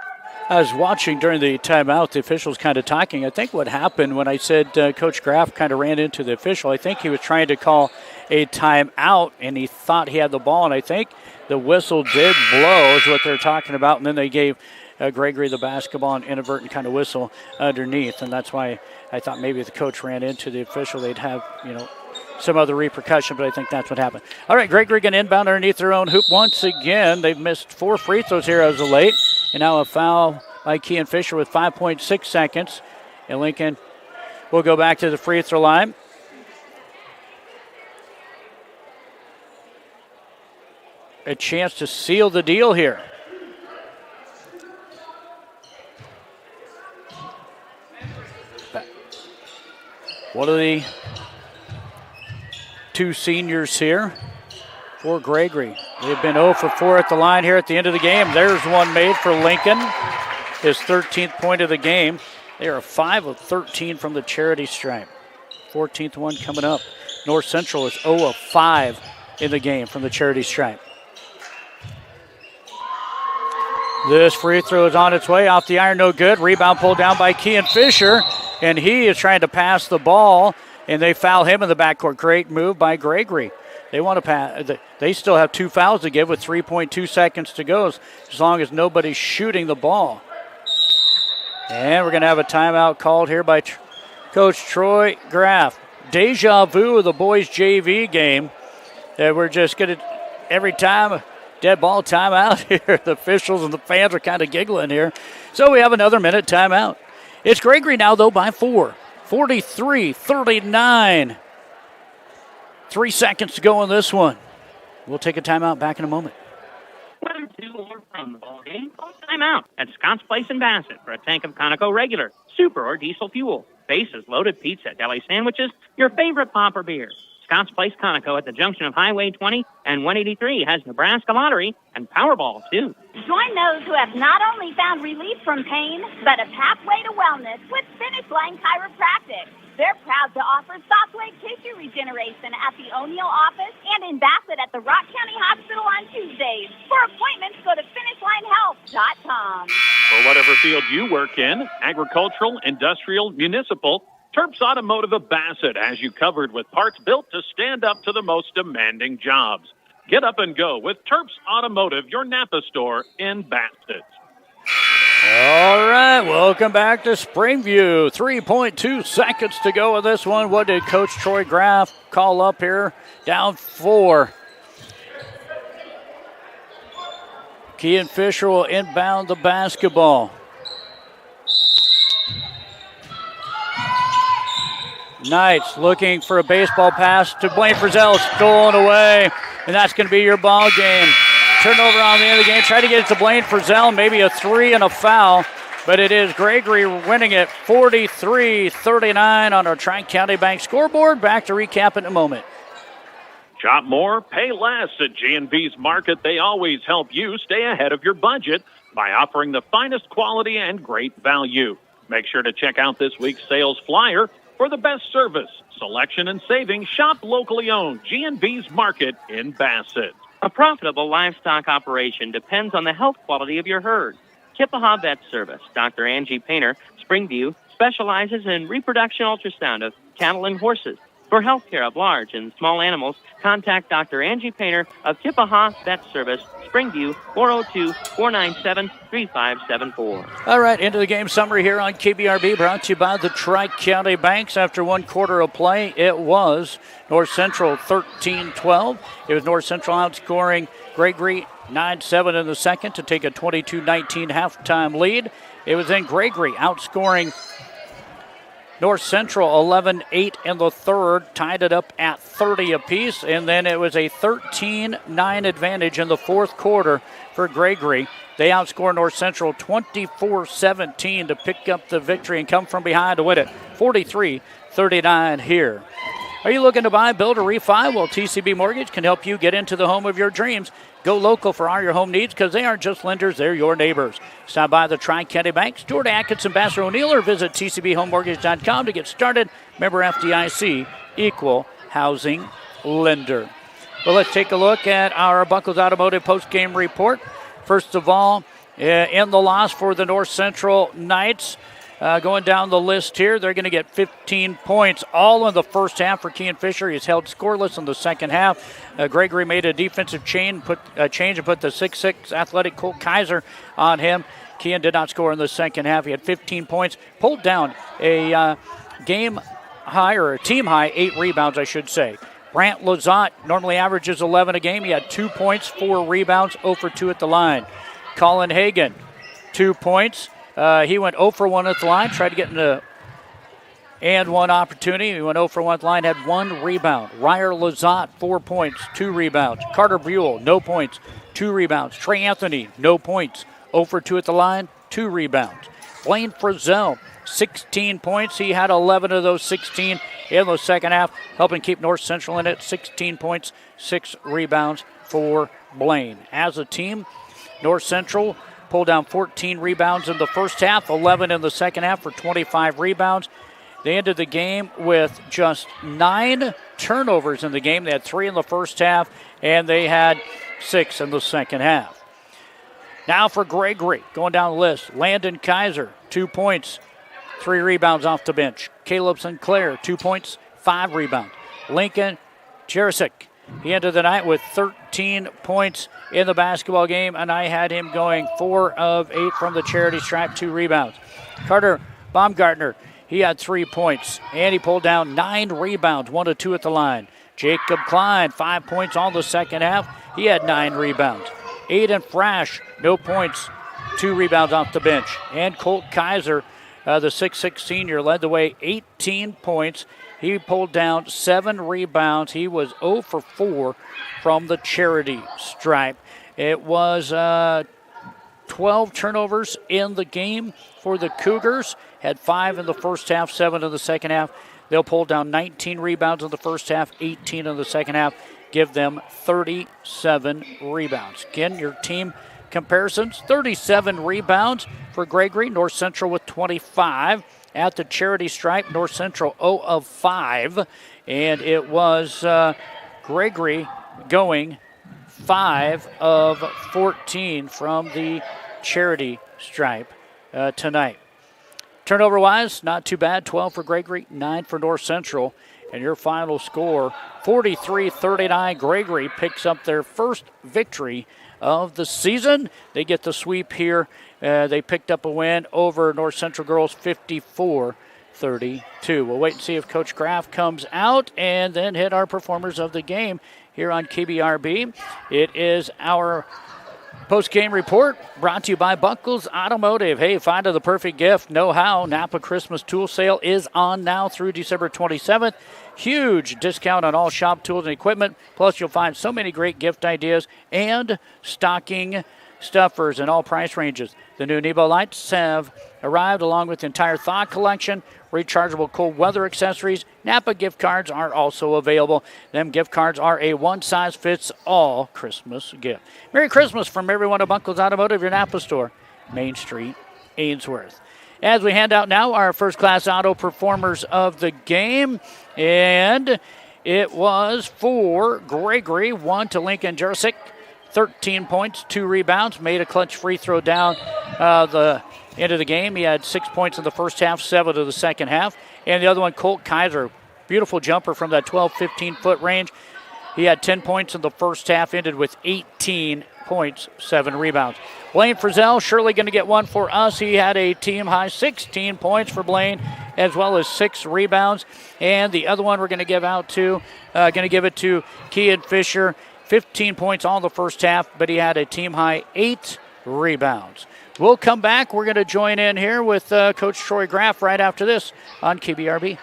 I was watching during the timeout, the officials kind of talking. I think what happened when I said Coach Graff kind of ran into the official, I think he was trying to call a timeout, and he thought he had the ball, and I think the whistle did blow is what they're talking about, and then they gave Gregory the basketball and inadvertent kind of whistle underneath, and that's why I thought maybe if the coach ran into the official, they'd have, some other repercussion, but I think that's what happened. All right, Gregory going to inbound underneath their own hoop once again. They've missed 4 free throws here as of late, and now a foul by Kean Fisher with 5.6 seconds, and Lincoln will go back to the free throw line. A chance to seal the deal here. One of the 2 seniors here for Gregory. They've been 0 for 4 at the line here at the end of the game. There's one made for Lincoln, his 13th point of the game. They are 5 of 13 from the charity stripe. 14th one coming up. North Central is 0 of 5 in the game from the charity stripe. This free throw is on its way off the iron, no good. Rebound pulled down by Kean Fisher, and he is trying to pass the ball, and they foul him in the backcourt. Great move by Gregory. They want to pass. They still have 2 fouls to give with 3.2 seconds to go, as long as nobody's shooting the ball. And we're going to have a timeout called here by Coach Troy Graff. Deja vu of the boys' JV game. That we're just going to, every time, dead ball timeout here. The officials and the fans are kind of giggling here. So we have another minute timeout. It's Gregory now, though, by 4. 43-39. 3 seconds to go in this one. We'll take a timeout back in a moment. Whether to or from the ballgame, call timeout at Scott's Place in Bassett for a tank of Conoco regular, super, or diesel fuel. Bases, loaded pizza, deli sandwiches, your favorite pop or beer. Scott's Place Conoco at the junction of Highway 20 and 183 has Nebraska Lottery and Powerball, too. Join those who have not only found relief from pain, but a pathway to wellness with Finish Line Chiropractic. They're proud to offer soft leg tissue regeneration at the O'Neill office and in Bassett at the Rock County Hospital on Tuesdays. For appointments, go to finishlinehealth.com. For whatever field you work in, agricultural, industrial, municipal, Terps Automotive of Bassett has you covered with parts built to stand up to the most demanding jobs. Get up and go with Terps Automotive, your Napa store in Bassett. All right, welcome back to Springview. 3.2 seconds to go in this one. What did Coach Troy Graff call up here? Down 4. Kean Fisher will inbound the basketball. Knights looking for a baseball pass to Blaine Frizzell, stolen away, and that's going to be your ball game. Turnover on the end of the game. Try to get it to Blaine Frizzell, maybe a 3 and a foul, but it is Gregory winning it 43-39 on our Tri-County Bank scoreboard. Back to recap in a moment. Shop more, pay less at G&B's Market. They always help you stay ahead of your budget by offering the finest quality and great value. Make sure to check out this week's sales flyer for the best service, selection, and savings. Shop locally owned G&B's Market in Bassett. A profitable livestock operation depends on the health quality of your herd. Kippaha Vet Service, Dr. Angie Painter, Springview, specializes in reproduction ultrasound of cattle and horses. For health care of large and small animals, contact Dr. Angie Painter of Kippaha Vet Service, Springview, 402-497-3574. All right, into the game summary here on KBRB, brought to you by the Tri-County Banks. After one quarter of play, it was North Central 13-12. It was North Central outscoring Gregory 9-7 in the second to take a 22-19 halftime lead. It was then Gregory outscoring North Central 11-8 in the third, tied it up at 30 apiece, and then it was a 13-9 advantage in the fourth quarter for Gregory. They outscored North Central 24-17 to pick up the victory and come from behind to win it 43-39 here. Are you looking to buy, build, or refi? Well, TCB Mortgage can help you get into the home of your dreams. Go local for all your home needs because they aren't just lenders, they're your neighbors. Stop by the Tri-County Bank, Stuart Atkinson, Ambassador O'Neill, or visit tcbhomemortgage.com to get started. Member FDIC, equal housing lender. Well, let's take a look at our Buckles Automotive postgame report. First of all, in the loss for the North Central Knights, going down the list here, they're going to get 15 points all in the first half for Kean Fisher. He's held scoreless in the second half. Gregory made a defensive change and put the 6'6" athletic Colt Kaiser on him. Kean did not score in the second half. He had 15 points, pulled down a game high, or a team high, 8 rebounds, I should say. Brant Lazat normally averages 11 a game. He had 2 points, 4 rebounds, 0 for 2 at the line. Colin Hagan, 2 points. He went 0 for 1 at the line, tried to get in the and one opportunity. He went 0 for 1 at the line, had 1 rebound. Ryer Lazat, 4 points, 2 rebounds. Carter Buell, no points, 2 rebounds. Trey Anthony, no points, 0 for 2 at the line, 2 rebounds. Blaine Frizzell, 16 points. He had 11 of those 16 in the second half, helping keep North Central in it. 16 points, 6 rebounds for Blaine. As a team, North Central pulled down 14 rebounds in the first half, 11 in the second half for 25 rebounds. They ended the game with just 9 turnovers in the game. They had 3 in the first half, and they had 6 in the second half. Now for Gregory, going down the list, Landon Kaiser, 2 points, 3 rebounds off the bench. Caleb Sinclair, 2 points, 5 rebounds. Lincoln Jerisic, he ended the night with 13 points in the basketball game, and I had him going 4 of 8 from the charity stripe, 2 rebounds. Carter Baumgartner, he had 3 points, and he pulled down 9 rebounds, 1 of 2 at the line. Jacob Klein, 5 points all the second half. He had 9 rebounds. Aiden Frash, no points, 2 rebounds off the bench. And Colt Kaiser, the 6'6" senior, led the way, 18 points. He pulled down 7 rebounds. He was 0 for 4 from the charity stripe. It was 12 turnovers in the game for the Cougars. Had 5 in the first half, 7 in the second half. They'll pull down 19 rebounds in the first half, 18 in the second half. Give them 37 rebounds. Again, your team comparisons, 37 rebounds for Gregory. North Central with 25. At the charity stripe, North Central 0 of 5. And it was Gregory going 5 of 14 from the charity stripe tonight. Turnover-wise, not too bad. 12 for Gregory, 9 for North Central. And your final score, 43-39. Gregory picks up their first victory of the season. They get the sweep here. They picked up a win over North Central Girls 54-32. We'll wait and see if Coach Graff comes out and then hit our performers of the game here on KBRB. It is our post-game report brought to you by Buckles Automotive. Hey, find the perfect gift. Know how. Napa Christmas tool sale is on now through December 27th. Huge discount on all shop tools and equipment. Plus, you'll find so many great gift ideas and stocking stuffers in all price ranges. The new Nebo lights have arrived along with the entire Thaw collection. Rechargeable cold weather accessories. Napa gift cards are also available. Them gift cards are a one-size-fits-all Christmas gift. Merry Christmas from everyone at Buckles Automotive, your Napa store, Main Street, Ainsworth. As we hand out now our first-class auto performers of the game, and it was for Gregory, 1 to Lincoln Jurasic, 13 points, 2 rebounds, made a clutch free throw down the end of the game. He had 6 points in the first half, 7 to the second half. And the other one, Colt Kaiser, beautiful jumper from that 12, 15-foot range. He had 10 points in the first half, ended with 18 points, 7 rebounds. Blaine Frizzell surely going to get one for us. He had a team-high 16 points for Blaine, as well as 6 rebounds. And the other one we're going to give out to, going to give it to Kean Fisher, 15 points all in the first half, but he had a team-high 8 rebounds. We'll come back. We're going to join in here with Coach Troy Graff right after this on KBRB.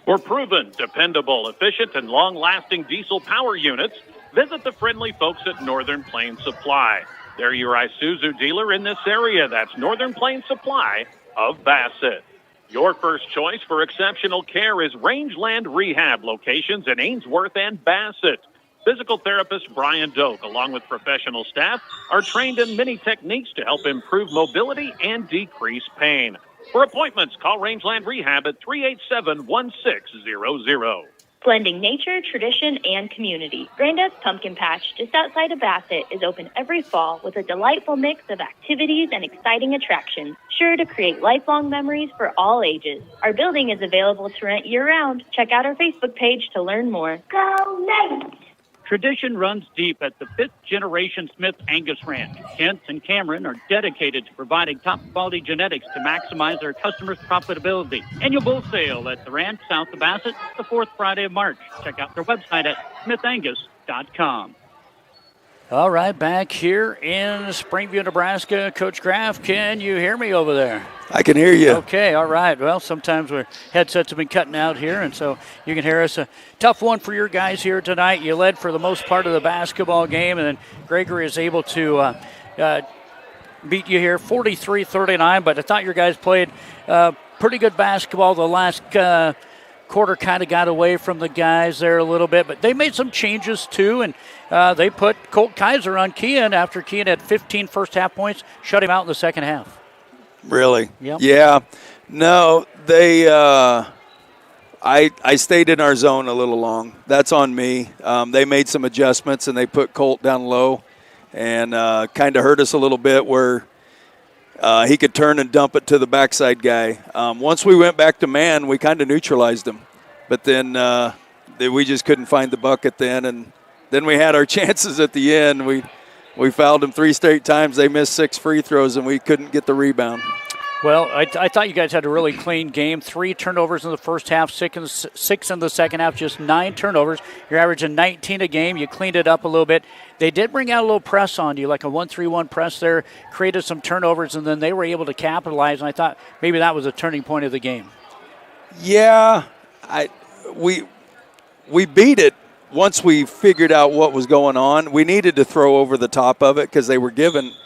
For proven, dependable, efficient, and long-lasting diesel power units, visit the friendly folks at Northern Plains Supply. They're your Isuzu dealer in this area. That's Northern Plains Supply of Bassett. Your first choice for exceptional care is Rangeland Rehab locations in Ainsworth and Bassett. Physical therapist Brian Doak, along with professional staff, are trained in many techniques to help improve mobility and decrease pain. For appointments, call Rangeland Rehab at 387-1600. Blending nature, tradition, and community. Granddad's Pumpkin Patch, just outside of Bassett, is open every fall with a delightful mix of activities and exciting attractions, sure to create lifelong memories for all ages. Our building is available to rent year-round. Check out our Facebook page to learn more. Go Knights! Tradition runs deep at the 5th-generation Smith Angus Ranch. Kent and Cameron are dedicated to providing top-quality genetics to maximize their customers' profitability. Annual bull sale at the ranch south of Bassett, the 4th Friday of March. Check out their website at smithangus.com. All right, back here in Springview, Nebraska. Coach Graff, can you hear me over there? I can hear you. Okay, all right. Well, sometimes our headsets have been cutting out here, and so you can hear us. A tough one for your guys here tonight. You led for the most part of the basketball game, and then Gregory is able to beat you here 43-39, but I thought your guys played pretty good basketball. The last quarter kind of got away from the guys there a little bit, but they made some changes too, and they put Colt Kaiser on Kean after Kean had 15 first half points, shut him out in the second half. Really? Yep. Yeah. No, they I stayed in our zone a little long. That's on me. They made some adjustments, and they put Colt down low and kind of hurt us a little bit where he could turn and dump it to the backside guy. Once we went back to man, we kind of neutralized him. But then we just couldn't find the bucket then. And then we had our chances at the end. We fouled them 3 straight times. They missed 6 free throws, and we couldn't get the rebound. Well, I thought you guys had a really clean game. 3 turnovers in the first half, 6 in the second half, just 9 turnovers. You're averaging 19 a game. You cleaned it up a little bit. They did bring out a little press on you, like a 1-3-1 press there, created some turnovers, and then they were able to capitalize, and I thought maybe that was a turning point of the game. Yeah, we beat it once we figured out what was going on. We needed to throw over the top of it because they were given –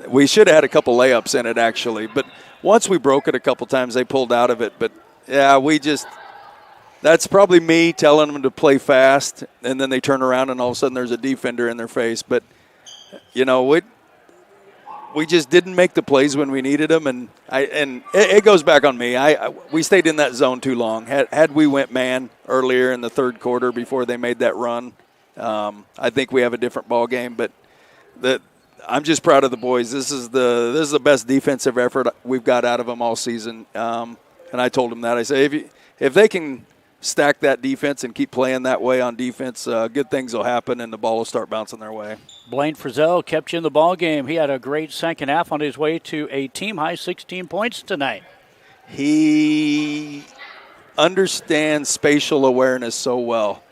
we should have had a couple layups in it, actually. But once we broke it a couple times, they pulled out of it. But, yeah, that's probably me telling them to play fast, and then they turn around and all of a sudden there's a defender in their face. But, you know, we just didn't make the plays when we needed them, and it goes back on me. We stayed in that zone too long. Had we went man earlier in the third quarter before they made that run, I think we have a different ball game. But I'm just proud of the boys. This is the best defensive effort we've got out of them all season. And I told them that. I say if they can stack that defense and keep playing that way on defense, good things will happen and the ball will start bouncing their way. Blaine Frizzell kept you in the ball game. He had a great second half on his way to a team-high 16 points tonight. He understands spatial awareness so well.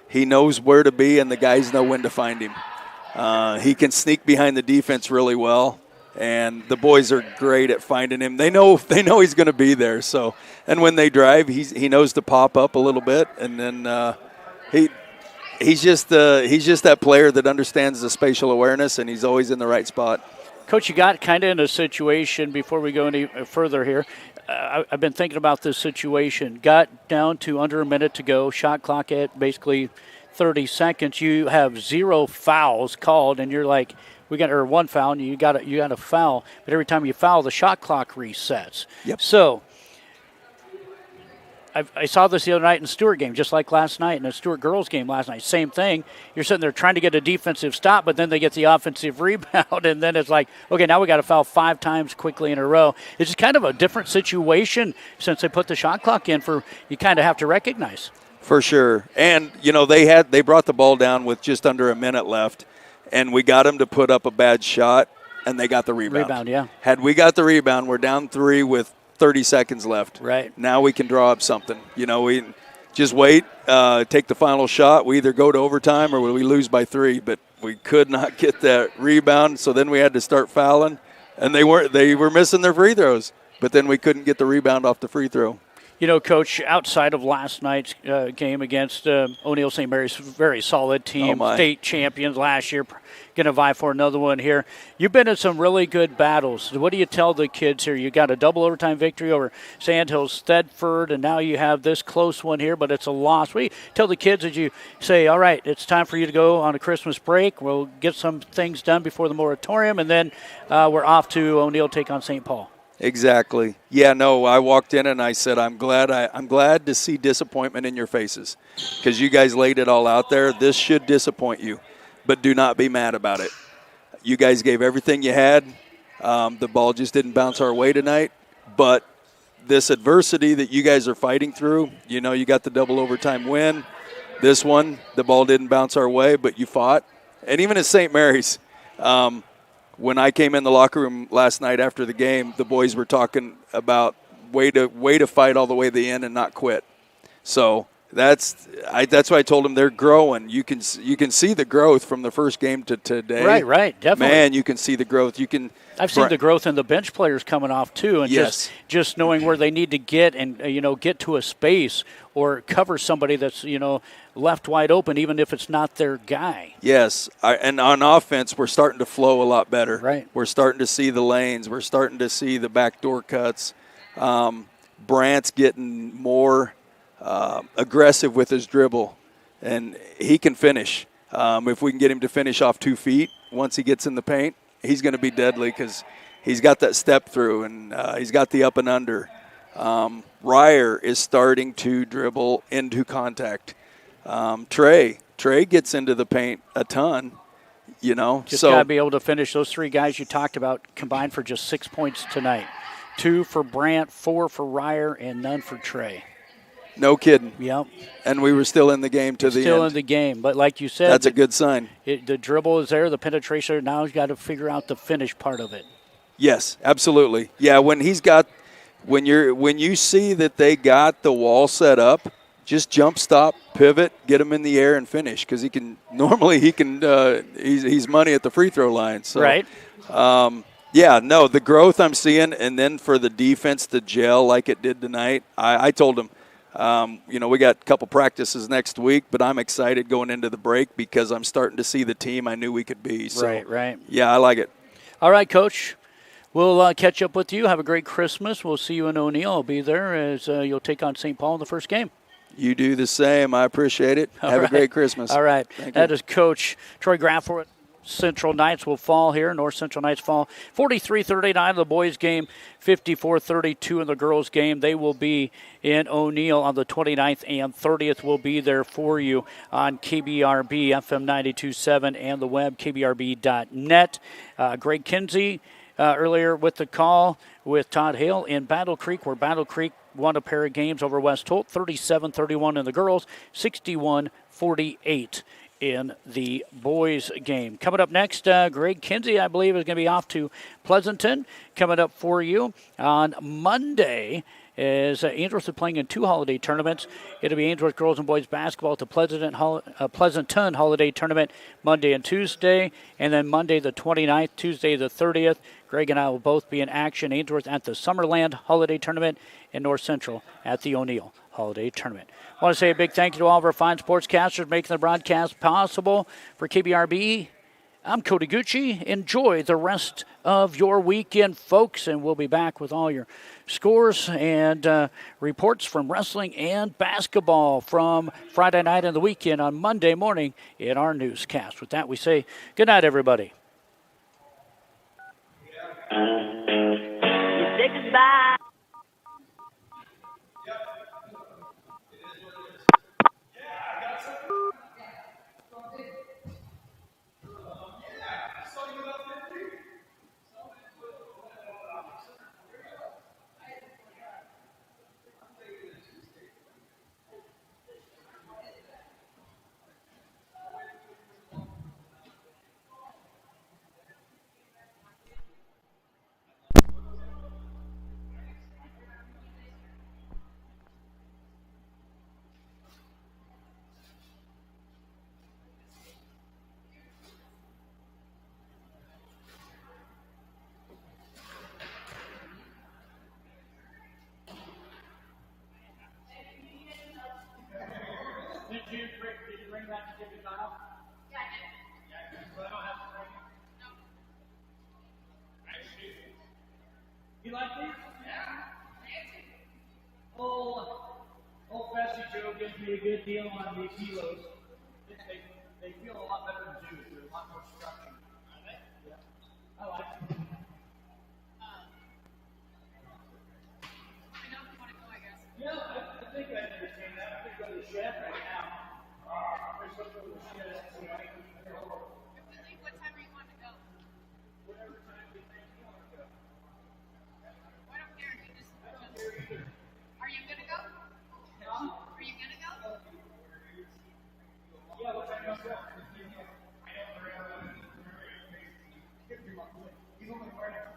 He knows where to be, and the guys know when to find him. He can sneak behind the defense really well, and the boys are great at finding him. They know he's going to be there. So, and when they drive, he knows to pop up a little bit, and then he's just that player that understands the spatial awareness, and he's always in the right spot. Coach, you got kind of in a situation before we go any further here. I've been thinking about this situation. Got down to under a minute to go, shot clock at basically 30 seconds. You have 0 fouls called, and you're like, one foul, and you got a foul. But every time you foul, the shot clock resets. Yep. So I saw this the other night in the Stewart game, just like last night in the Stewart girls game last night. Same thing. You're sitting there trying to get a defensive stop, but then they get the offensive rebound, and then it's like, okay, now we got to foul 5 times quickly in a row. It's just kind of a different situation since they put the shot clock in for you kind of have to recognize. For sure. And, they brought the ball down with just under a minute left, and we got them to put up a bad shot, and they got the rebound. Yeah. Had we got the rebound, we're down 3 with 30 seconds left. Right. Now we can draw up something. We just wait, take the final shot. We either go to overtime or we lose by 3, but we could not get that rebound, so then we had to start fouling, and they were missing their free throws, but then we couldn't get the rebound off the free throw. Coach, outside of last night's game against O'Neill St. Mary's, very solid team, state champions last year, going to vie for another one here. You've been in some really good battles. What do you tell the kids here? You got a double overtime victory over Sandhills Thedford, and now you have this close one here, but it's a loss. What do you tell the kids as you say, all right, it's time for you to go on a Christmas break. We'll get some things done before the moratorium, and then we're off to O'Neill take on St. Paul. Exactly. Yeah, no, I walked in and I said, I'm glad to see disappointment in your faces because you guys laid it all out there. This should disappoint you, but do not be mad about it. You guys gave everything you had. The ball just didn't bounce our way tonight, but this adversity that you guys are fighting through, you got the double overtime win. This one, the ball didn't bounce our way, but you fought. And even at St. Mary's, when I came in the locker room last night after the game, the boys were talking about way to fight all the way to the end and not quit. So that's why I told them they're growing. You can see the growth from the first game to today. Right, definitely. Man, you can see the growth. I've seen the growth in the bench players coming off too, and just knowing where they need to get and get to a space or cover somebody that's left wide open, even if it's not their guy. Yes, and on offense, we're starting to flow a lot better. Right. We're starting to see the lanes. We're starting to see the backdoor cuts. Brant's getting more aggressive with his dribble, and he can finish. If we can get him to finish off 2 feet once he gets in the paint, he's going to be deadly because he's got that step through and he's got the up and under. Ryer is starting to dribble into contact. Trey gets into the paint a ton, Just got to be able to finish. Those 3 guys you talked about combined for just 6 points tonight. 2 for Brant, 4 for Ryer, and none for Trey. No kidding. Yep. And we were still in the game to the end. Still in the game. But like you said. That's a good sign. The dribble is there, the penetration. Now he's got to figure out the finish part of it. Yes, absolutely. Yeah, when you see that they got the wall set up, just jump, stop, pivot, get him in the air and finish because he's money at the free throw line. So, right. The growth I'm seeing, and then for the defense to gel like it did tonight, I told him, we got a couple practices next week, but I'm excited going into the break because I'm starting to see the team I knew we could be. So, right. Yeah, I like it. All right, Coach. We'll catch up with you. Have a great Christmas. We'll see you in O'Neill. I'll be there as you'll take on St. Paul in the first game. You do the same. I appreciate it. Have a great Christmas. All right. Thank That you. is Coach Troy Grafford. Central Knights will fall here. North Central Knights fall 43-39 in the boys' game, 54-32 in the girls' game. They will be in O'Neill on the 29th and 30th. We'll be there for you on KBRB, FM 92.7, and the web, kbrb.net. Greg Kinsey earlier with the call with Todd Hale in Battle Creek, where Battle Creek won a pair of games over West Holt, 37-31 in the girls, 61-48 in the boys game. Coming up next, Greg Kinsey, I believe, is going to be off to Pleasanton. Coming up for you on Monday is Ainsworth is playing in 2 holiday tournaments. It'll be Ainsworth girls and boys basketball at the Pleasanton Holiday Tournament Monday and Tuesday, and then Monday the 29th, Tuesday the 30th. Greg and I will both be in action. Ainsworth at the Summerland Holiday Tournament and North Central at the O'Neill Holiday Tournament. I want to say a big thank you to all of our fine sportscasters making the broadcast possible. For KBRB, I'm Cody Gucci. Enjoy the rest of your weekend, folks, and we'll be back with all your scores and reports from wrestling and basketball from Friday night and the weekend on Monday morning in our newscast. With that, we say good night, everybody. Say goodbye. Did you bring that to the tile? Yeah, I did. Yeah, so I don't have to bring it? No. Nice shoes. You like these? Yeah. Old Bessie Joe gives me a good deal on these kilos. They feel a lot better than shoes. They're a lot more structured. Are they? Yeah. I like them. Yeah, I think I understand that. I'm going to go to the shed right now. We're supposed to go to the shed. What time are you wanting to go? Whatever time you think you want to go. I don't care. You just. I don't care either. Are you going to go? No. Are you going to go? Yeah, what time you want to go? He's only wearing it.